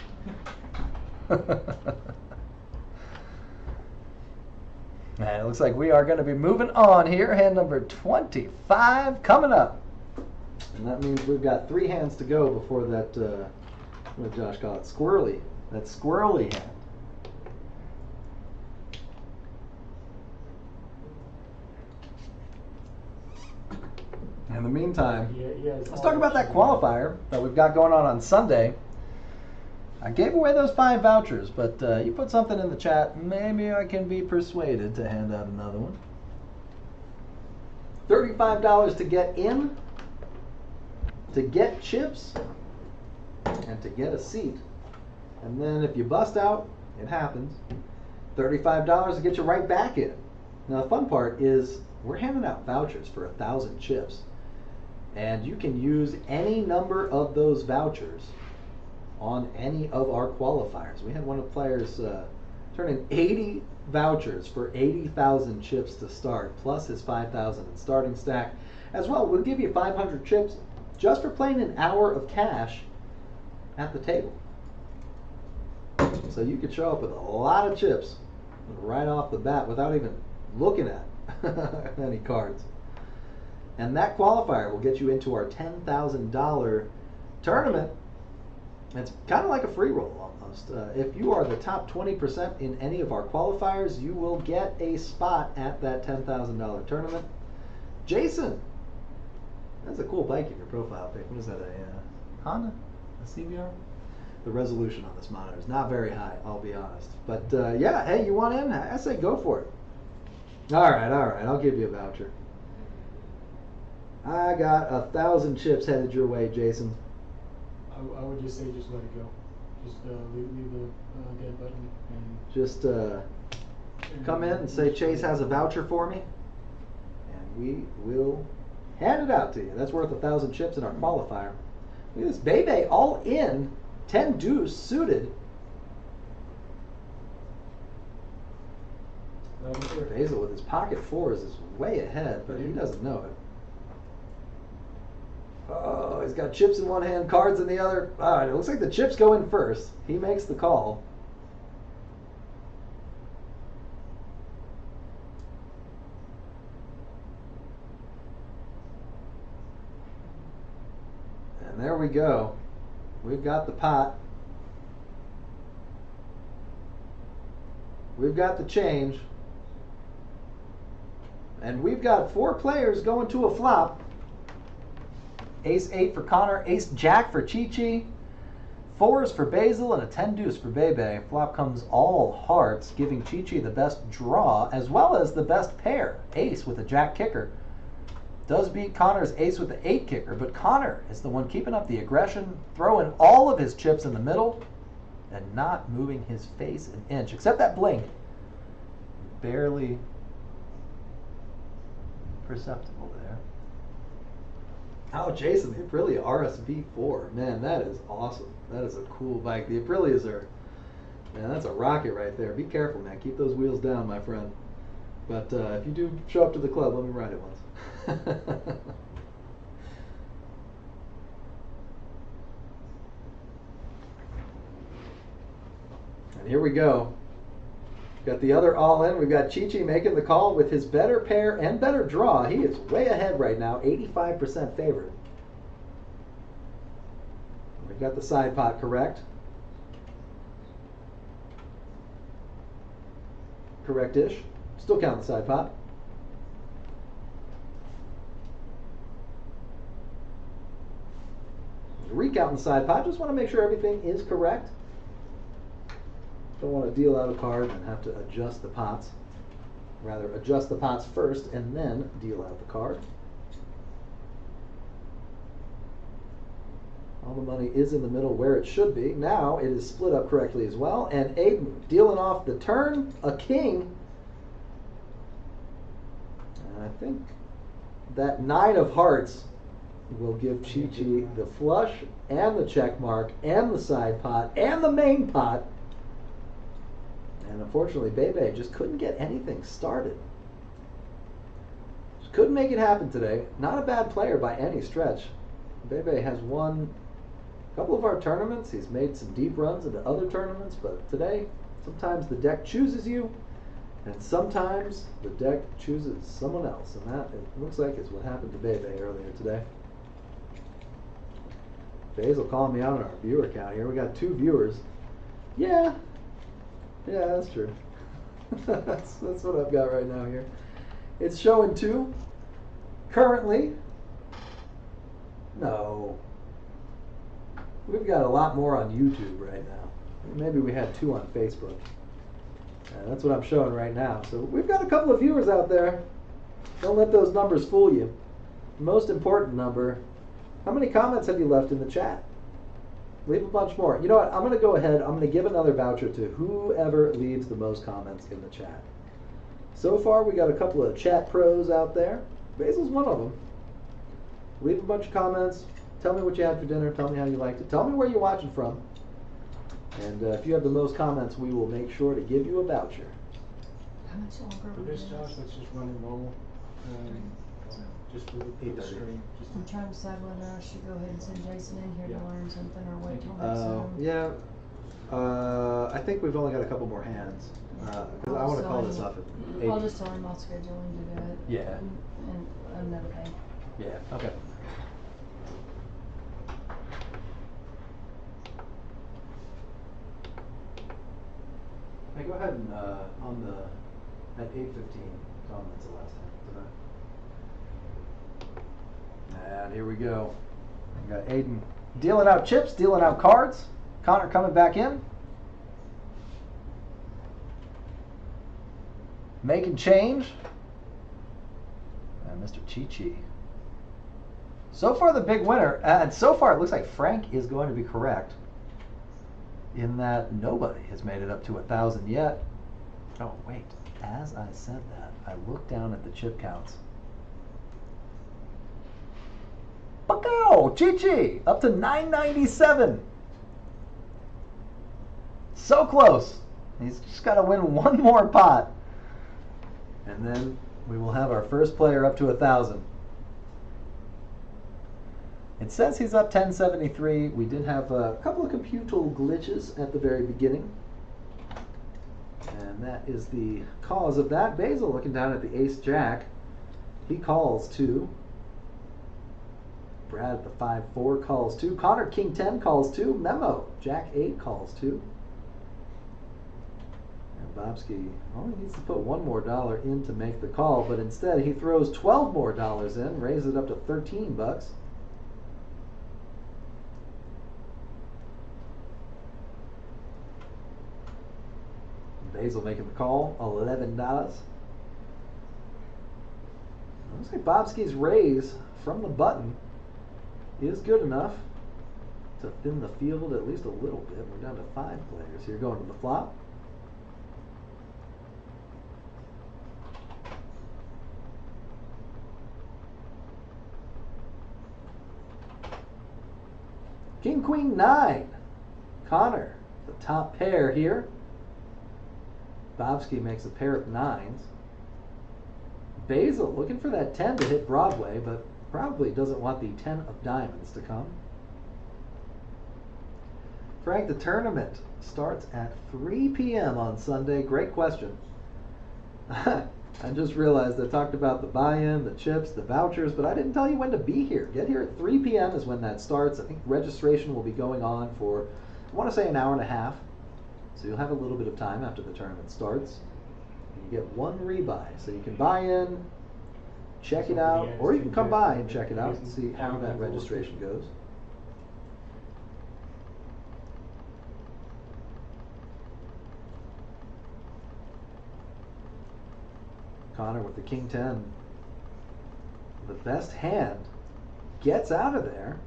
Man, it looks like we are going to be moving on here. Hand number 25 coming up. And that means we've got 3 hands to go before that, what did Josh call it? Squirrely. That squirrely hand. In the meantime, let's talk about that qualifier that we've got going on Sunday. I gave away those 5 vouchers, but you put something in the chat. Maybe I can be persuaded to hand out another one. $35 to get in, to get chips, and to get a seat. And then if you bust out, it happens. $35 to get you right back in. Now the fun part is we're handing out vouchers for 1,000 chips. And you can use any number of those vouchers on any of our qualifiers. We had one of the players turn in 80 vouchers for 80,000 chips to start, plus his 5,000 in starting stack. As well, we'll give you 500 chips just for playing an hour of cash at the table. So you could show up with a lot of chips right off the bat without even looking at any cards. And that qualifier will get you into our $10,000 tournament. It's kind of like a free roll almost. If you are the top 20% in any of our qualifiers, you will get a spot at that $10,000 tournament. Jason, that's a cool bike in your profile pic. What is that, a Honda? A CBR? The resolution on this monitor is not very high, I'll be honest. But yeah, hey, you want in? I say go for it. All right, I'll give you a voucher. I got 1,000 chips headed your way, Jason. I would just say just let it go. Just leave the dead button and Just come in and say Chase has a voucher for me, and we will hand it out to you. That's worth 1,000 chips in our qualifier. Look at this, Bebe all in, 10 deuce suited. Basil with his pocket 4s is way ahead, but he doesn't know it. Oh, he's got chips in one hand, cards in the other. All right, it looks like the chips go in first. He makes the call. And there we go. We've got the pot. We've got the change. And we've got 4 players going to a flop. Ace 8 for Connor, Ace Jack for Chi-Chi, 4s for Basil, and a 10 deuce for Bebe. Flop comes all hearts, giving Chi-Chi the best draw as well as the best pair. Ace with a Jack kicker. Does beat Connor's ace with the 8 kicker, but Connor is the one keeping up the aggression, throwing all of his chips in the middle, and not moving his face an inch, except that blink. Barely perceptible there. Oh, Jason, the Aprilia RSV4. Man, that is awesome. That is a cool bike. The Aprilias are, man, that's a rocket right there. Be careful, man. Keep those wheels down, my friend. But if you do show up to the club, let me ride it once. And here we go. Got the other all in. We've got Chi-Chi making the call with his better pair and better draw. He is way ahead right now, 85% favorite. We've got the side pot correct. Correct-ish. Still count the side pot. Recounting the side pot. Just want to make sure everything is correct. Don't want to deal out a card and have to adjust the pots. Rather, adjust the pots first and then deal out the card. All the money is in the middle where it should be. Now it is split up correctly as well. And Aiden dealing off the turn, a king. And I think that 9 of hearts will give Chi-Chi the flush and the check mark and the side pot and the main pot. And unfortunately, Bebe just couldn't get anything started. Just couldn't make it happen today. Not a bad player by any stretch. Bebe has won a couple of our tournaments. He's made some deep runs into other tournaments, but today, sometimes the deck chooses you, and sometimes the deck chooses someone else. And that, it looks like, is what happened to Bebe earlier today. Basil calling me out on our viewer count here. We got 2 viewers. Yeah, that's true. that's what I've got right now here. It's showing 2. Currently, no. We've got a lot more on YouTube right now. Maybe we had 2 on Facebook. That's what I'm showing right now. So we've got a couple of viewers out there. Don't let those numbers fool you. The most important number, how many comments have you left in the chat? Leave a bunch more. You know what? I'm going to go ahead. I'm going to give another voucher to whoever leaves the most comments in the chat. So far, we got a couple of chat pros out there. Basil's one of them. Leave a bunch of comments. Tell me what you had for dinner. Tell me how you liked it. Tell me where you're watching from. And if you have the most comments, we will make sure to give you a voucher. How much longer For will this, this? Josh, let's just run it normal. Just for the 8:30. stream. Just I'm trying to decide whether I should go ahead and send Jason in here Yeah. to learn something or wait till next time. Yeah. I think we've only got a couple more hands. Because I want to call this off at 8. I'll just tell him I'll schedule him to do it. Yeah. And another day. Yeah, okay. Hey, go ahead and on the at 8:15 comments the last time tonight. And here we go. We got Aiden dealing out chips, dealing out cards. Connor coming back in. Making change. And Mr. Chi-Chi. So far the big winner, and so far it looks like Frank is going to be correct in that nobody has made it up to 1,000 yet. Oh wait, as I said that, I looked down at the chip counts. Bucko! Chi-Chi! Up to 997! So close! He's just got to win one more pot. And then we will have our first player up to 1,000. It says he's up 1073. We did have a couple of computal glitches at the very beginning. And that is the cause of that. Basil looking down at the ace-jack. He calls 2. Brad at the 5-4 calls 2. Connor king 10 calls 2. Memo jack 8 calls 2. And Bobsky only needs to put $1 more in to make the call, but instead he throws $12 more in, raises it up to 13 bucks. Basil making the call, $11. Looks like Bobsky's raise from the button is good enough to thin the field at least a little bit. We're down to 5 players here going to the flop. King, Queen, 9. Connor, the top pair here. Bobsky makes a pair of 9s. Basil looking for that 10 to hit Broadway, but probably doesn't want the 10 of diamonds to come. Frank, the tournament starts at 3 p.m. on Sunday. Great question. I just realized I talked about the buy-in, the chips, the vouchers, but I didn't tell you when to be here. Get here at 3 p.m. is when that starts. I think registration will be going on for, I want to say, an hour and a half. So you'll have a little bit of time after the tournament starts. And you get 1 rebuy. So you can buy in, check it out, or you can come by and check it out and see how that registration goes. Connor with the King 10. The best hand gets out of there.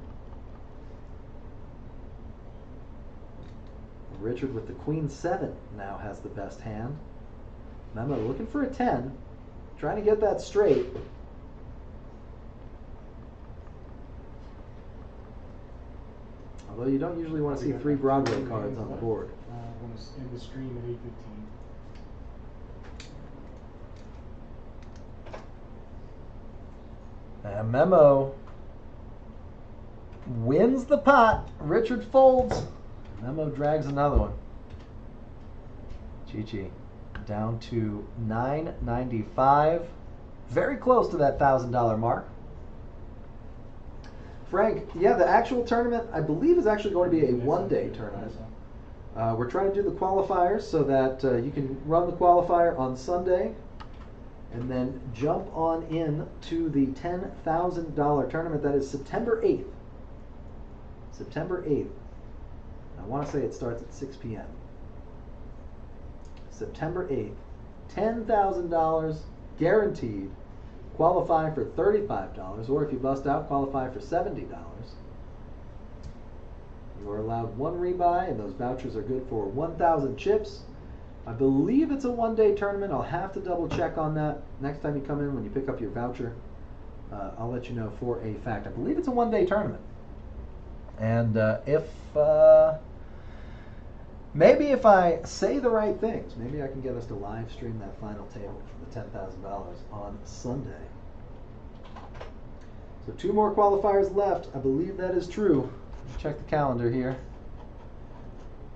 Richard with the Queen 7 now has the best hand. Memo looking for a 10, trying to get that straight. Although you don't usually want to see 3 Broadway cards on the board. I'm going to end the stream at 8:15. And Memo wins the pot. Richard folds. Memo drags another one. Chi-Chi down to $9.95. Very close to that $1,000 mark. Frank, yeah, the actual tournament, I believe, is actually going to be a one-day tournament. We're trying to do the qualifiers so that you can run the qualifier on Sunday and then jump on in to the $10,000 tournament. That is September 8th. September 8th. I want to say it starts at 6 p.m. September 8th. $10,000 guaranteed. Qualify for $35, or if you bust out, qualify for $70. You are allowed 1 rebuy, and those vouchers are good for 1,000 chips. I believe it's a one-day tournament. I'll have to double check on that next time you come in when you pick up your voucher. I'll let you know for a fact. I believe it's a one-day tournament. And maybe if I say the right things, maybe I can get us to live stream that final table for the $10,000 on Sunday. So 2 more qualifiers left. I believe that is true. Check the calendar here.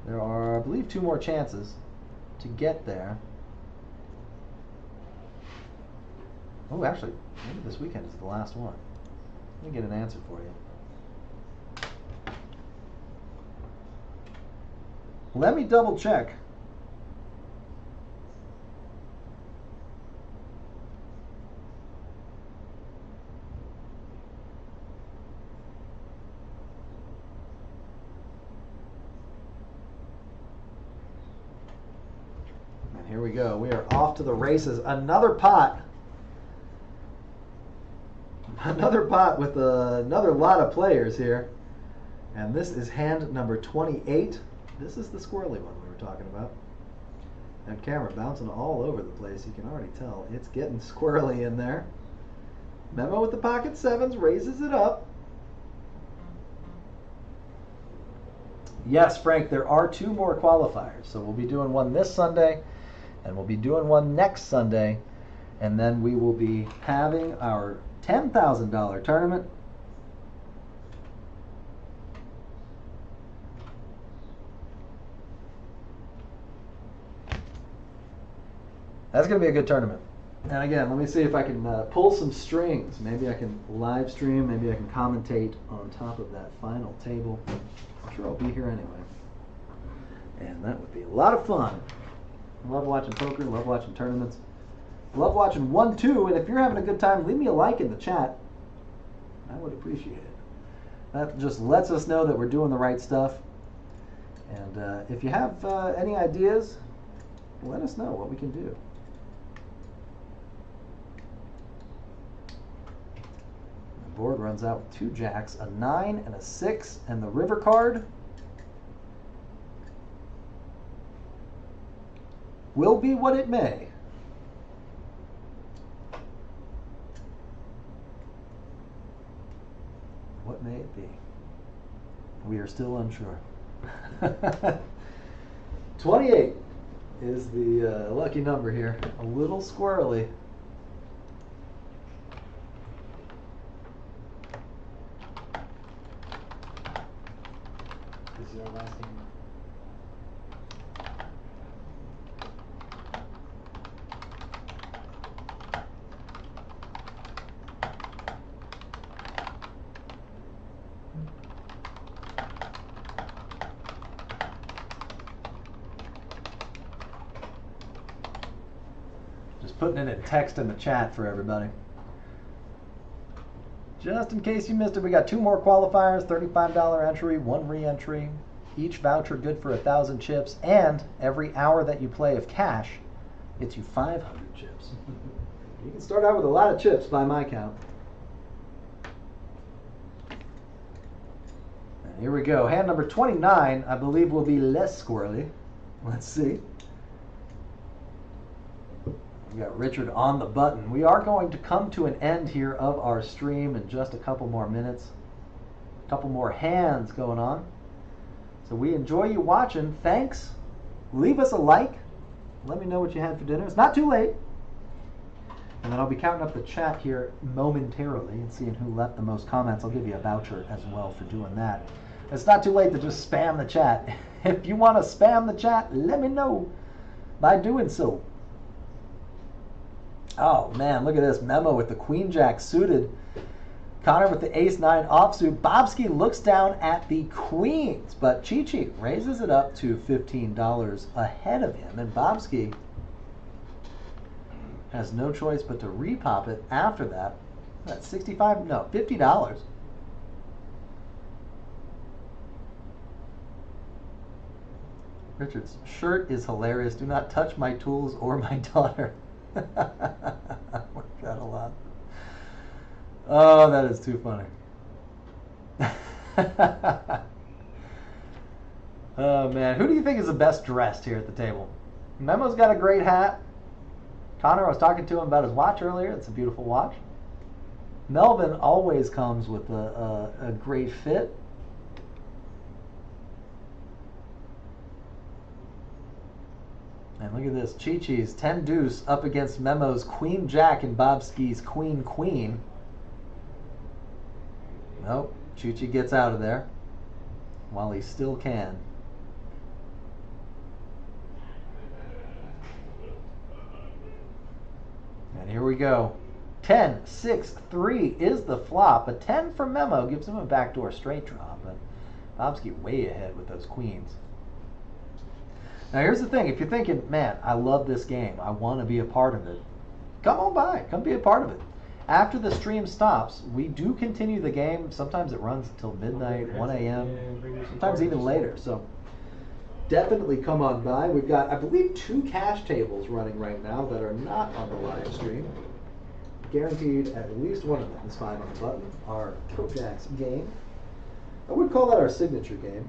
There are, I believe, 2 more chances to get there. Oh, actually, maybe this weekend is the last one. Let me get an answer for you. Let me double check. And here we go. We are off to the races. Another pot. Another pot with another lot of players here. And this is hand number 28. This is the squirrely one we were talking about. That camera bouncing all over the place. You can already tell it's getting squirrely in there. Memo with the pocket 7s raises it up. Yes, Frank, there are 2 more qualifiers. So we'll be doing one this Sunday, and we'll be doing one next Sunday. And then we will be having our $10,000 tournament. That's going to be a good tournament. And again, let me see if I can pull some strings. Maybe I can live stream. Maybe I can commentate on top of that final table. I'm sure I'll be here anyway. And that would be a lot of fun. Love watching poker. Love watching tournaments. Love watching 1-2. And if you're having a good time, leave me a like in the chat. I would appreciate it. That just lets us know that we're doing the right stuff. And if you have any ideas, let us know what we can do. The board runs out with 2 jacks, a 9 and a 6, and the river card will be what it may. What may it be? We are still unsure. 28 is the lucky number here. A little squirrely. This is our last game. Just putting it in text in the chat for everybody. Just in case you missed it, we got 2 more qualifiers, $35 entry, 1 re-entry. Each voucher good for 1,000 chips, and every hour that you play of cash gets you 500 chips. You can start out with a lot of chips by my count. And here we go. Hand number 29, I believe, will be less squirrely. Let's see. We got Richard on the button. We are going to come to an end here of our stream in just a couple more minutes. A couple more hands going on. So we enjoy you watching. Thanks. Leave us a like. Let me know what you had for dinner. It's not too late. And then I'll be counting up the chat here momentarily and seeing who left the most comments. I'll give you a voucher as well for doing that. It's not too late to just spam the chat. If you want to spam the chat, let me know by doing so. Oh man, look at this. Memo with the Queen Jack suited. Connor with the Ace 9 offsuit. Bobski looks down at the queens, but Chi-Chi raises it up to $15 ahead of him, and Bobski has no choice but to repop it after that. That's $50. Richard's shirt is hilarious. Do not touch my tools or my daughter. Worked out a lot. Oh, that is too funny. Oh man, who do you think is the best dressed here at the table? Memo's got a great hat. Connor, I was talking to him about his watch earlier. It's a beautiful watch. Melvin always comes with a great fit. And look at this, Chi-Chi's 10 deuce up against Memo's Queen Jack and Bobski's Queen Queen. Nope, Chi-Chi gets out of there while he still can. And here we go. 10, 6, 3 is the flop. A 10 for Memo gives him a backdoor straight draw, but Bobski way ahead with those queens. Now here's the thing, if you're thinking, man, I love this game, I want to be a part of it, come on by, come be a part of it. After the stream stops, we do continue the game. Sometimes it runs until midnight, 1 a.m., sometimes even later. So definitely come on by. We've got, I believe, 2 cash tables running right now that are not on the live stream. Guaranteed at least one of them is 5 on the button, our KoJack's game. I would call that our signature game.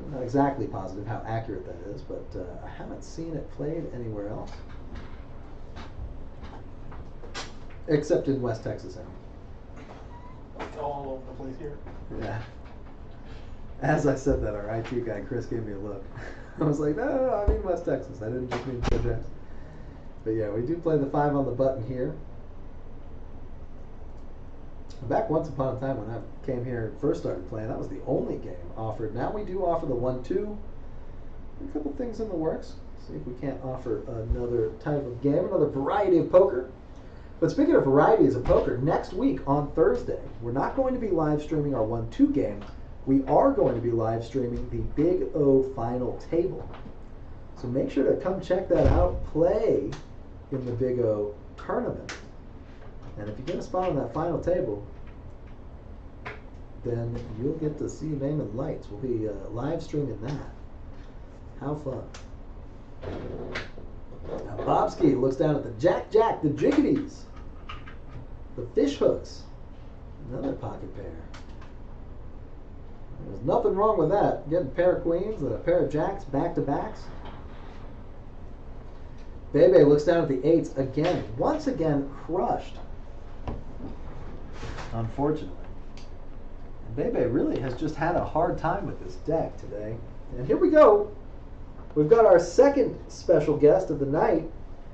I'm not exactly positive how accurate that is, but I haven't seen it played anywhere else. Except in West Texas. It's all over the place here. Yeah. As I said that, our IT guy, Chris, gave me a look. I was like, no, I mean West Texas. I didn't just mean KoJack's. But yeah, we do play the 5 on the button here. Back once upon a time when I came here and first started playing, that was the only game offered. Now we do offer the 1-2. A couple things in the works. See if we can't offer another type of game, another variety of poker. But speaking of varieties of poker, next week on Thursday, we're not going to be live streaming our 1-2 game. We are going to be live streaming the Big O final table. So make sure to come check that out. Play in the Big O tournament. And if you get a spot on that final table, then you'll get to see your name in lights. We'll be live streaming that. How fun. Now Bobski looks down at the Jack, the jiggities, the fish hooks, another pocket pair. There's nothing wrong with that. Getting a pair of queens and a pair of jacks back-to-backs. Bebe looks down at the 8s again, once again crushed. Unfortunately. Bebe really has just had a hard time with this deck today. And here we go. We've got our second special guest of the night,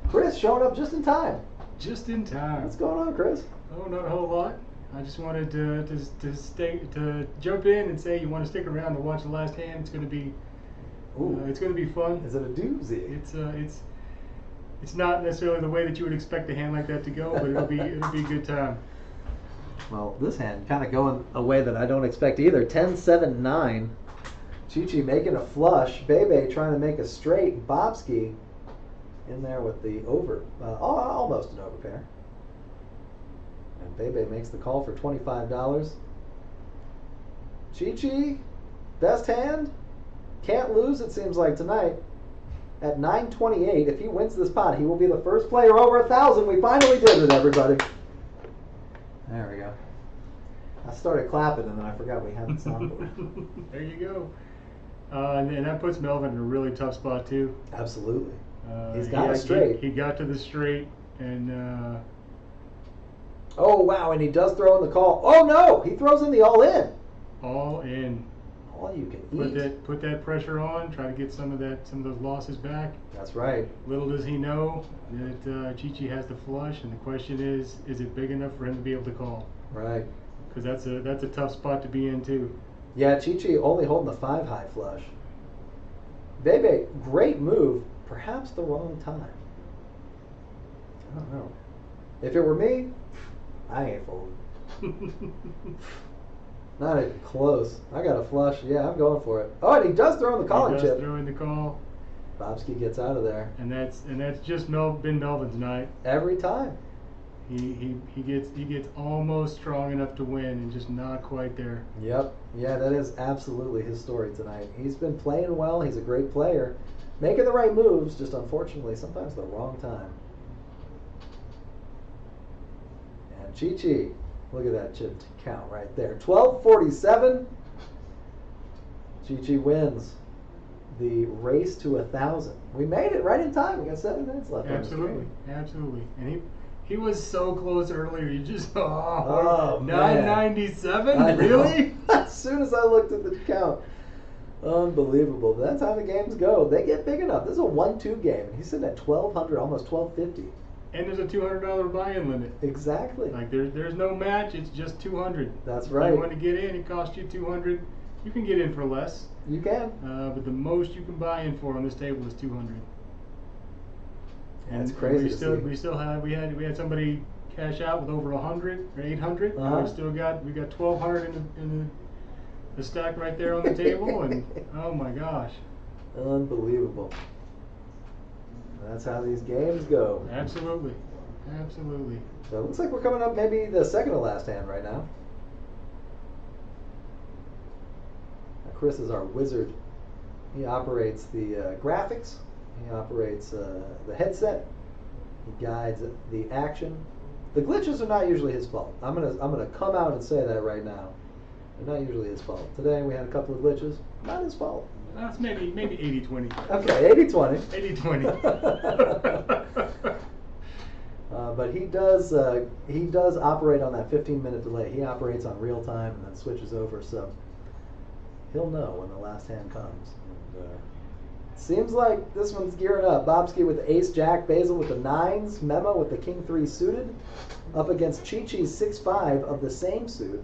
Chris, showing up just in time. Just in time. What's going on, Chris? Oh, not a whole lot. I just wanted to jump in and say you want to stick around to watch the last hand. It's going to be fun. Is it a doozy? It's not necessarily the way that you would expect a hand like that to go, but it'll be a good time. Well, this hand kind of going a way that I don't expect either. 10-7-9. Chi-Chi making a flush. Bebe trying to make a straight. Bobski in there with the over, almost an overpair. And Bebe makes the call for $25. Chi-Chi, best hand. Can't lose, it seems like, tonight. At 9:28, if he wins this pot, he will be the first player over 1,000. We finally did it, everybody. There we go. I started clapping and then I forgot we had the soundboard. There you go. And that puts Melvin in a really tough spot too. Absolutely. He's got a straight. He got to the straight and. Oh wow! And he does throw in the call. Oh no! He throws in the all in. All in. All you can eat. Put that pressure on. Try to get some of those losses back. That's right. Little does he know that Chi-Chi has the flush, and the question is it big enough for him to be able to call? Right. Because that's a tough spot to be in too. Yeah, Chi-Chi only holding the 5-high flush. Bebe, great move. Perhaps the wrong time. I don't know. If it were me, I ain't folding. Not even close. I got a flush. Yeah, I'm going for it. Oh, and he does throw in the calling chip. He does throw in the call. Bobski gets out of there. And that's just been Melvin's night. Every time. He gets almost strong enough to win and just not quite there. Yep. Yeah, that is absolutely his story tonight. He's been playing well. He's a great player. Making the right moves, just unfortunately sometimes the wrong time. And Chi-Chi, look at that chip count right there. 12:47. Chi-Chi wins the race to 1,000. We made it right in time. We got 7 minutes left. Absolutely. And he was so close earlier. You just 997. 997? Really? As soon as I looked at the count. Unbelievable. But that's how the games go. They get big enough. This is a 1-2 game. And he's sitting at 1,200, almost 1,250. And there's a $200 buy-in limit. Exactly. Like there's no match. It's just 200. That's right. If you want to get in, it costs you 200. You can get in for less. You can. But the most you can buy in for on this table is 200. That's crazy. We had somebody cash out with over 100 or 800. Uh-huh. We got 1,200 in the stack right there on the table, and oh my gosh. Unbelievable. That's how these games go. Absolutely. So it looks like we're coming up maybe the second to last hand right now. Chris is our wizard. He operates the graphics. He operates the headset. He guides the action. The glitches are not usually his fault. I'm gonna come out and say that right now. They're not usually his fault. Today we had a couple of glitches. Not his fault. That's maybe 80-20. Okay, 80-20. 80-20. But he does operate on that 15-minute delay. He operates on real time and then switches over, so he'll know when the last hand comes. And, seems like this one's gearing up. Bobski with the ace-jack, Basil with the 9s, Memo with the king-3 suited, up against Chi-Chi's 6-5 of the same suit.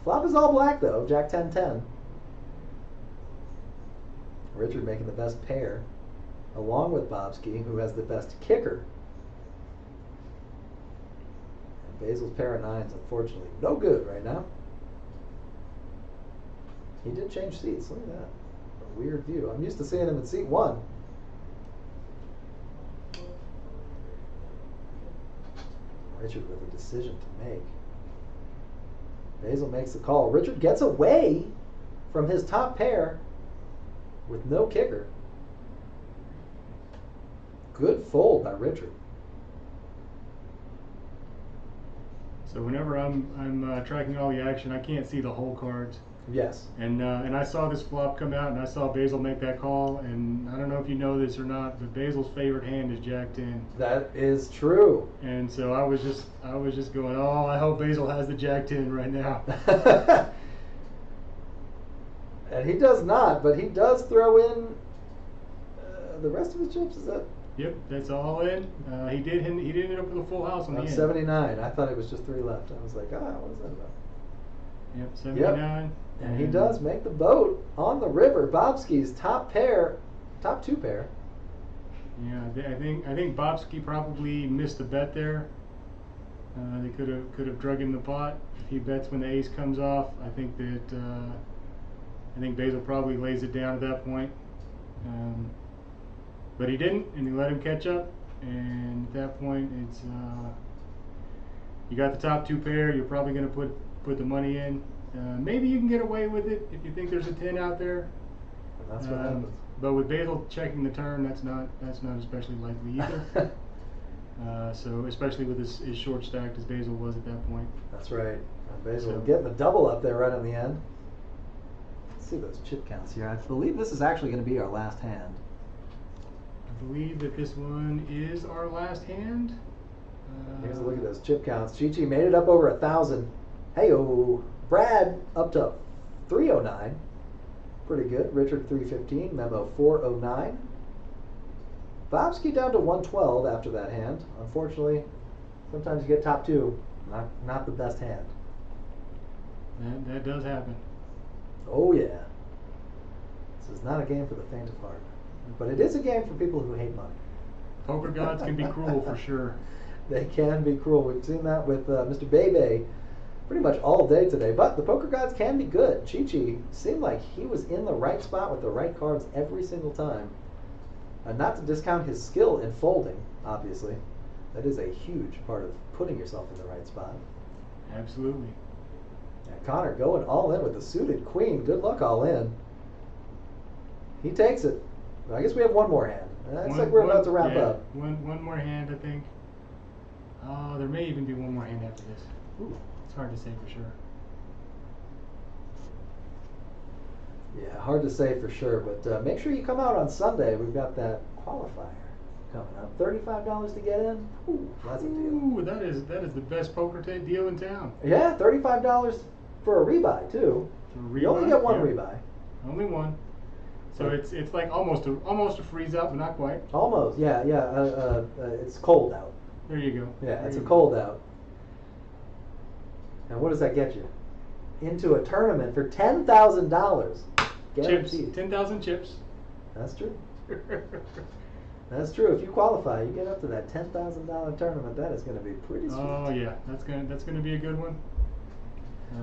Flop is all black though, Jack 10-10. Richard making the best pair, along with Bobski, who has the best kicker. And Basil's pair of 9s, unfortunately, no good right now. He did change seats, look at that. A weird view. I'm used to seeing him in seat 1. Richard with a decision to make. Basil makes the call. Richard gets away from his top pair with no kicker. Good fold by Richard. So whenever I'm tracking all the action, I can't see the whole cards. Yes. And I saw this flop come out, and I saw Basil make that call. And I don't know if you know this or not, but Basil's favorite hand is Jack 10. That is true. And so I was just going, oh, I hope Basil has the Jack 10 right now. And he does not, but he does throw in the rest of his chips. Is that Yep, that's all in. He did end up with a full house on the end. 79? I thought it was just 3 left. I was like, what is that about? Yep, 79. And he does make the boat on the river. Bobski's top 2 pair. Yeah, I think Bobski probably missed the bet there. They could have drug him the pot. If he bets when the ace comes off, I think Basil probably lays it down at that point. But he didn't, and he let him catch up. And at that point, it's you got the top 2 pair. You're probably going to put the money in. Maybe you can get away with it if you think there's a 10 out there. And that's what happens. But with Basil checking the turn, that's not especially likely either. So especially with his short stacked as Basil was at that point. That's right. Basil So- getting the double up there right on the end. Let's see those chip counts here. I believe this is actually going to be our last hand. I believe that this one is our last hand. Here's a look at those chip counts. Chi-Chi made it up over 1,000. Hey-oh. Brad up to 309. Pretty good. Richard 315. Memo 409. Bobski down to 112 after that hand. Unfortunately, sometimes you get top 2. Not the best hand. That does happen. Oh yeah. This is not a game for the faint of heart. But it is a game for people who hate money. Poker gods can be cruel for sure. They can be cruel. We've seen that with Mr. Bebe pretty much all day today. But the poker gods can be good. Chi-Chi seemed like he was in the right spot with the right cards every single time. Not to discount his skill in folding, obviously. That is a huge part of putting yourself in the right spot. Absolutely. And Connor going all in with the suited queen. Good luck all in. He takes it. I guess we have one more hand. It's like we're about to wrap up. One more hand, I think. Oh, there may even be one more hand after this. Ooh. It's hard to say for sure. Yeah, hard to say for sure, but make sure you come out on Sunday. We've got that qualifier coming up. $35 to get in. Ooh, that's a deal. Ooh, that is the best poker deal in town. Yeah, $35 for a rebuy too. You only get one rebuy. Only one. So it's like almost a freeze out, but not quite. Almost, yeah. It's cold out. There you go. Yeah, There it's a you cold out. And what does that get you? Into a tournament for $10,000. Chips. Guaranteed. 10,000 chips. That's true. That's true. If you qualify, you get up to that $10,000 tournament. That is going to be pretty sweet. Oh yeah, that's gonna be a good one.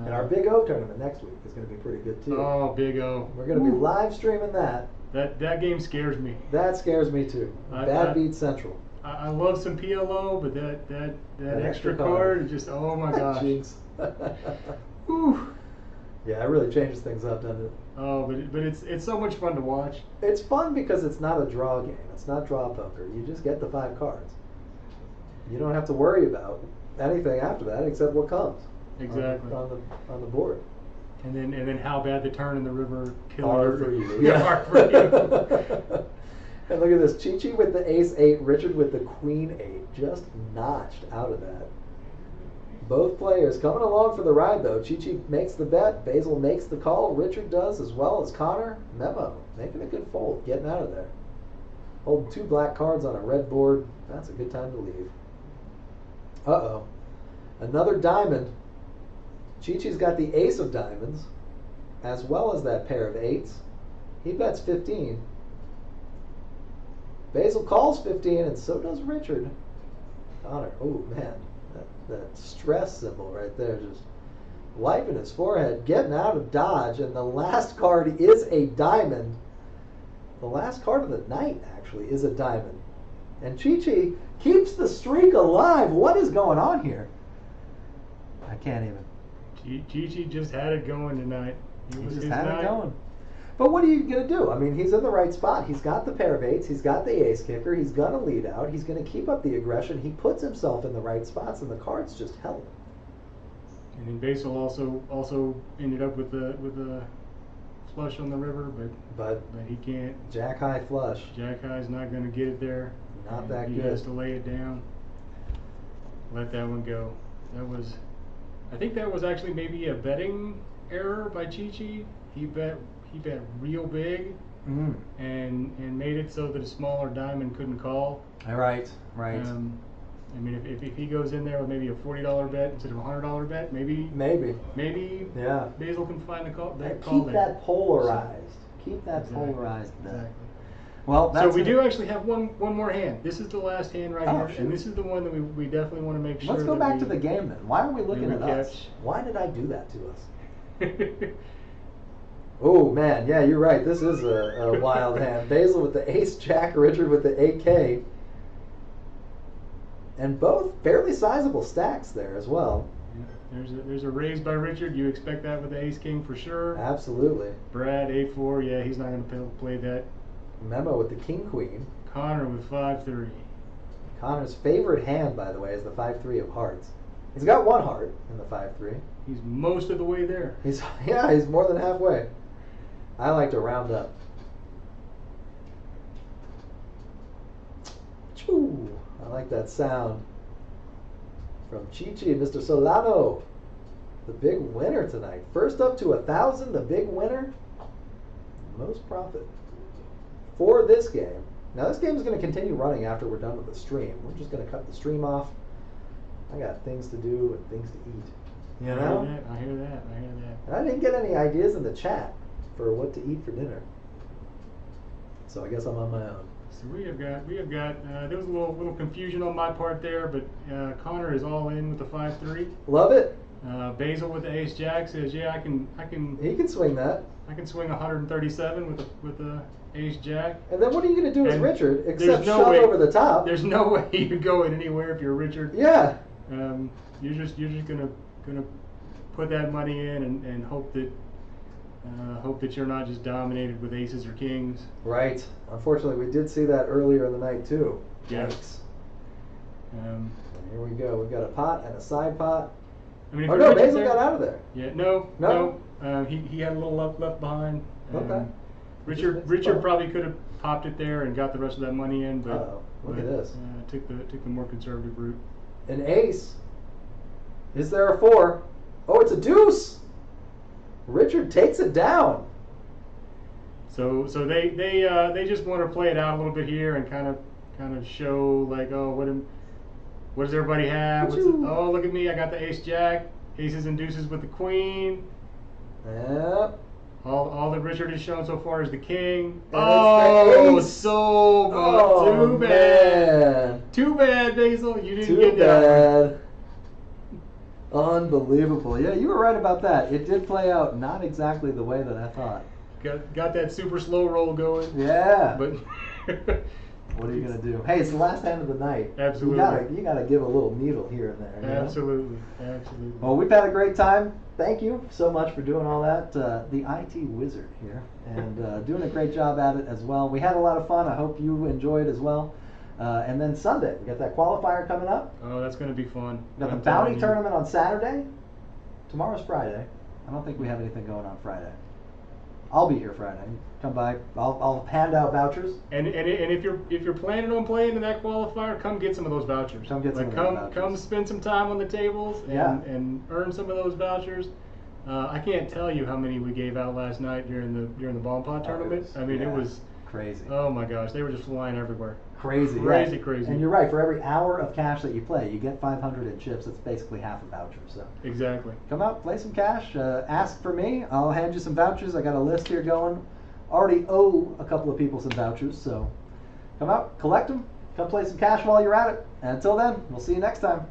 And our Big O tournament next week is going to be pretty good too. Oh, Big O. We're going to be live streaming that. That game scares me. That scares me too. Bad Beat Central. I love some PLO, but that That extra extra card card. is just, oh my gosh. Jinx. Whew. Yeah, it really changes things up, doesn't it? Oh, but it's so much fun to watch. It's fun because it's not a draw game. It's not draw poker. You just get the 5 cards. You don't have to worry about anything after that except what comes. Exactly. On the board. And then how bad the turn in the river killed Hard for you. Yeah, hard for you. And look at this. Chi-Chi with the ace-8, Richard with the queen-8. Just notched out of that. Both players coming along for the ride, though. Chi-Chi makes the bet. Basil makes the call. Richard does, as well as Connor. Memo making a good fold, getting out of there. Holding 2 black cards on a red board. That's a good time to leave. Uh-oh. Another diamond. Chi-Chi's got the ace of diamonds, as well as that pair of 8s. He bets 15. Basil calls 15, and so does Richard. Connor, oh man, that stress symbol right there, just wiping his forehead, getting out of dodge, and the last card is a diamond. The last card of the night, actually, is a diamond. And Chi-Chi keeps the streak alive. What is going on here? I can't even. Chi-Chi just had it going tonight. He was just his had night. it going. But what are you going to do? I mean, he's in the right spot. He's got the pair of 8s. He's got the ace kicker. He's going to lead out. He's going to keep up the aggression. He puts himself in the right spots, and the cards just held him. And then Basil also ended up with the flush on the river, but he can't. Jack high flush. Jack High's not going to get it there. Not And that he good. has to lay it down. Let that one go. I think that was actually maybe a betting error by Chi-Chi. He he bet real big Mm. and made it so that a smaller diamond couldn't call. Right. I mean, if he goes in there with maybe a $40 bet instead of a $100 bet, maybe Yeah. Basil can find the call. And call keep there. that polarized. Keep that Exactly, polarized bet. Exactly. Well, So that's we it. do actually have one more hand. This is the last hand right Oh, here, shoot. and this is the one that we definitely want to make sure. Let's go that back we, to the game then. Why are we looking we at us? catch. Why did I do that to us? Oh man, yeah, you're right. This is a wild hand. Basil with the ace jack, Richard with the AK. And both fairly sizable stacks there as well. There's a raise by Richard. You expect that with the ace king for sure. Absolutely. Brad A4, yeah, he's not going to play that. Memo with the king queen. Connor with 5-3. Connor's favorite hand, by the way, is the 5-3 of hearts. He's got one heart in the 5-3. He's most of the way there. He's more than halfway. I like to round up. Choo! I like that sound. From Chichi, Mr. Solano. The big winner tonight. First up to 1,000, the big winner. Most profit. For this game. Now this game is going to continue running after we're done with the stream. We're just going to cut the stream off. I got things to do and things to eat. You know? I hear that. And I didn't get any ideas in the chat for what to eat for dinner. So I guess I'm on my own. So we have got. There was a little confusion on my part there, but Connor is all in with the 5-3. Love it. Basil with the ace jack says, yeah, I can. He can swing that. I can swing 137 with the ace jack. And then what are you going to do as And Richard there's except no shove way- over the top? There's no way you're going anywhere if you're Richard. Yeah. You're just gonna put that money in and hope that you're not just dominated with aces or kings. Right. Unfortunately, we did see that earlier in the night too. Yeah. Yikes. Um, Here we go. We've got a pot and a side pot. I mean, if Oh you're no, Richard Basil there- got out of there. Yeah, no. He had a little left behind. Okay. Richard probably could have popped it there and got the rest of that money in, but Uh-oh. Look at this. Took the more conservative route. An ace. Is there a 4? Oh, it's a deuce. Richard takes it down. So they just want to play it out a little bit here and kind of show like, oh, what does everybody have? Oh, look at me, I got the ace jack, aces and deuces with the queen. Yep. All that Richard has shown so far is the king. And it's the ace. So much. Oh, Too bad. man. Too bad, Basil. You didn't Too get that one. bad. Unbelievable. Yeah, you were right about that. It did play out not exactly the way that I thought. Got that super slow roll going. Yeah. But what are you gonna do? Hey, it's the last hand of the night. Absolutely. You gotta give a little needle here and there. You know? Absolutely. Well, we've had a great time. Thank you so much for doing all that. The IT wizard here, and doing a great job at it as well. We had a lot of fun. I hope you enjoyed as well. And then Sunday, we got that qualifier coming up. Oh, that's going to be fun. We got the I'm bounty telling you. tournament on Saturday. Tomorrow's Friday. I don't think we have anything going on Friday. I'll be here Friday. Come by. I'll hand out vouchers. And if you're planning on playing in that qualifier, come get some of those vouchers. Come get some of those vouchers. Come spend some time on the tables and earn some of those vouchers. I can't tell you how many we gave out last night during the bomb pot tournament. It was crazy. Oh my gosh, they were just flying everywhere. Crazy. Crazy. And you're right. For every hour of cash that you play, you get 500 in chips. It's basically half a voucher. So Exactly. come out, play some cash. Ask for me. I'll hand you some vouchers. I got a list here going. Already owe a couple of people some vouchers. So come out, collect them. Come play some cash while you're at it. And until then, we'll see you next time.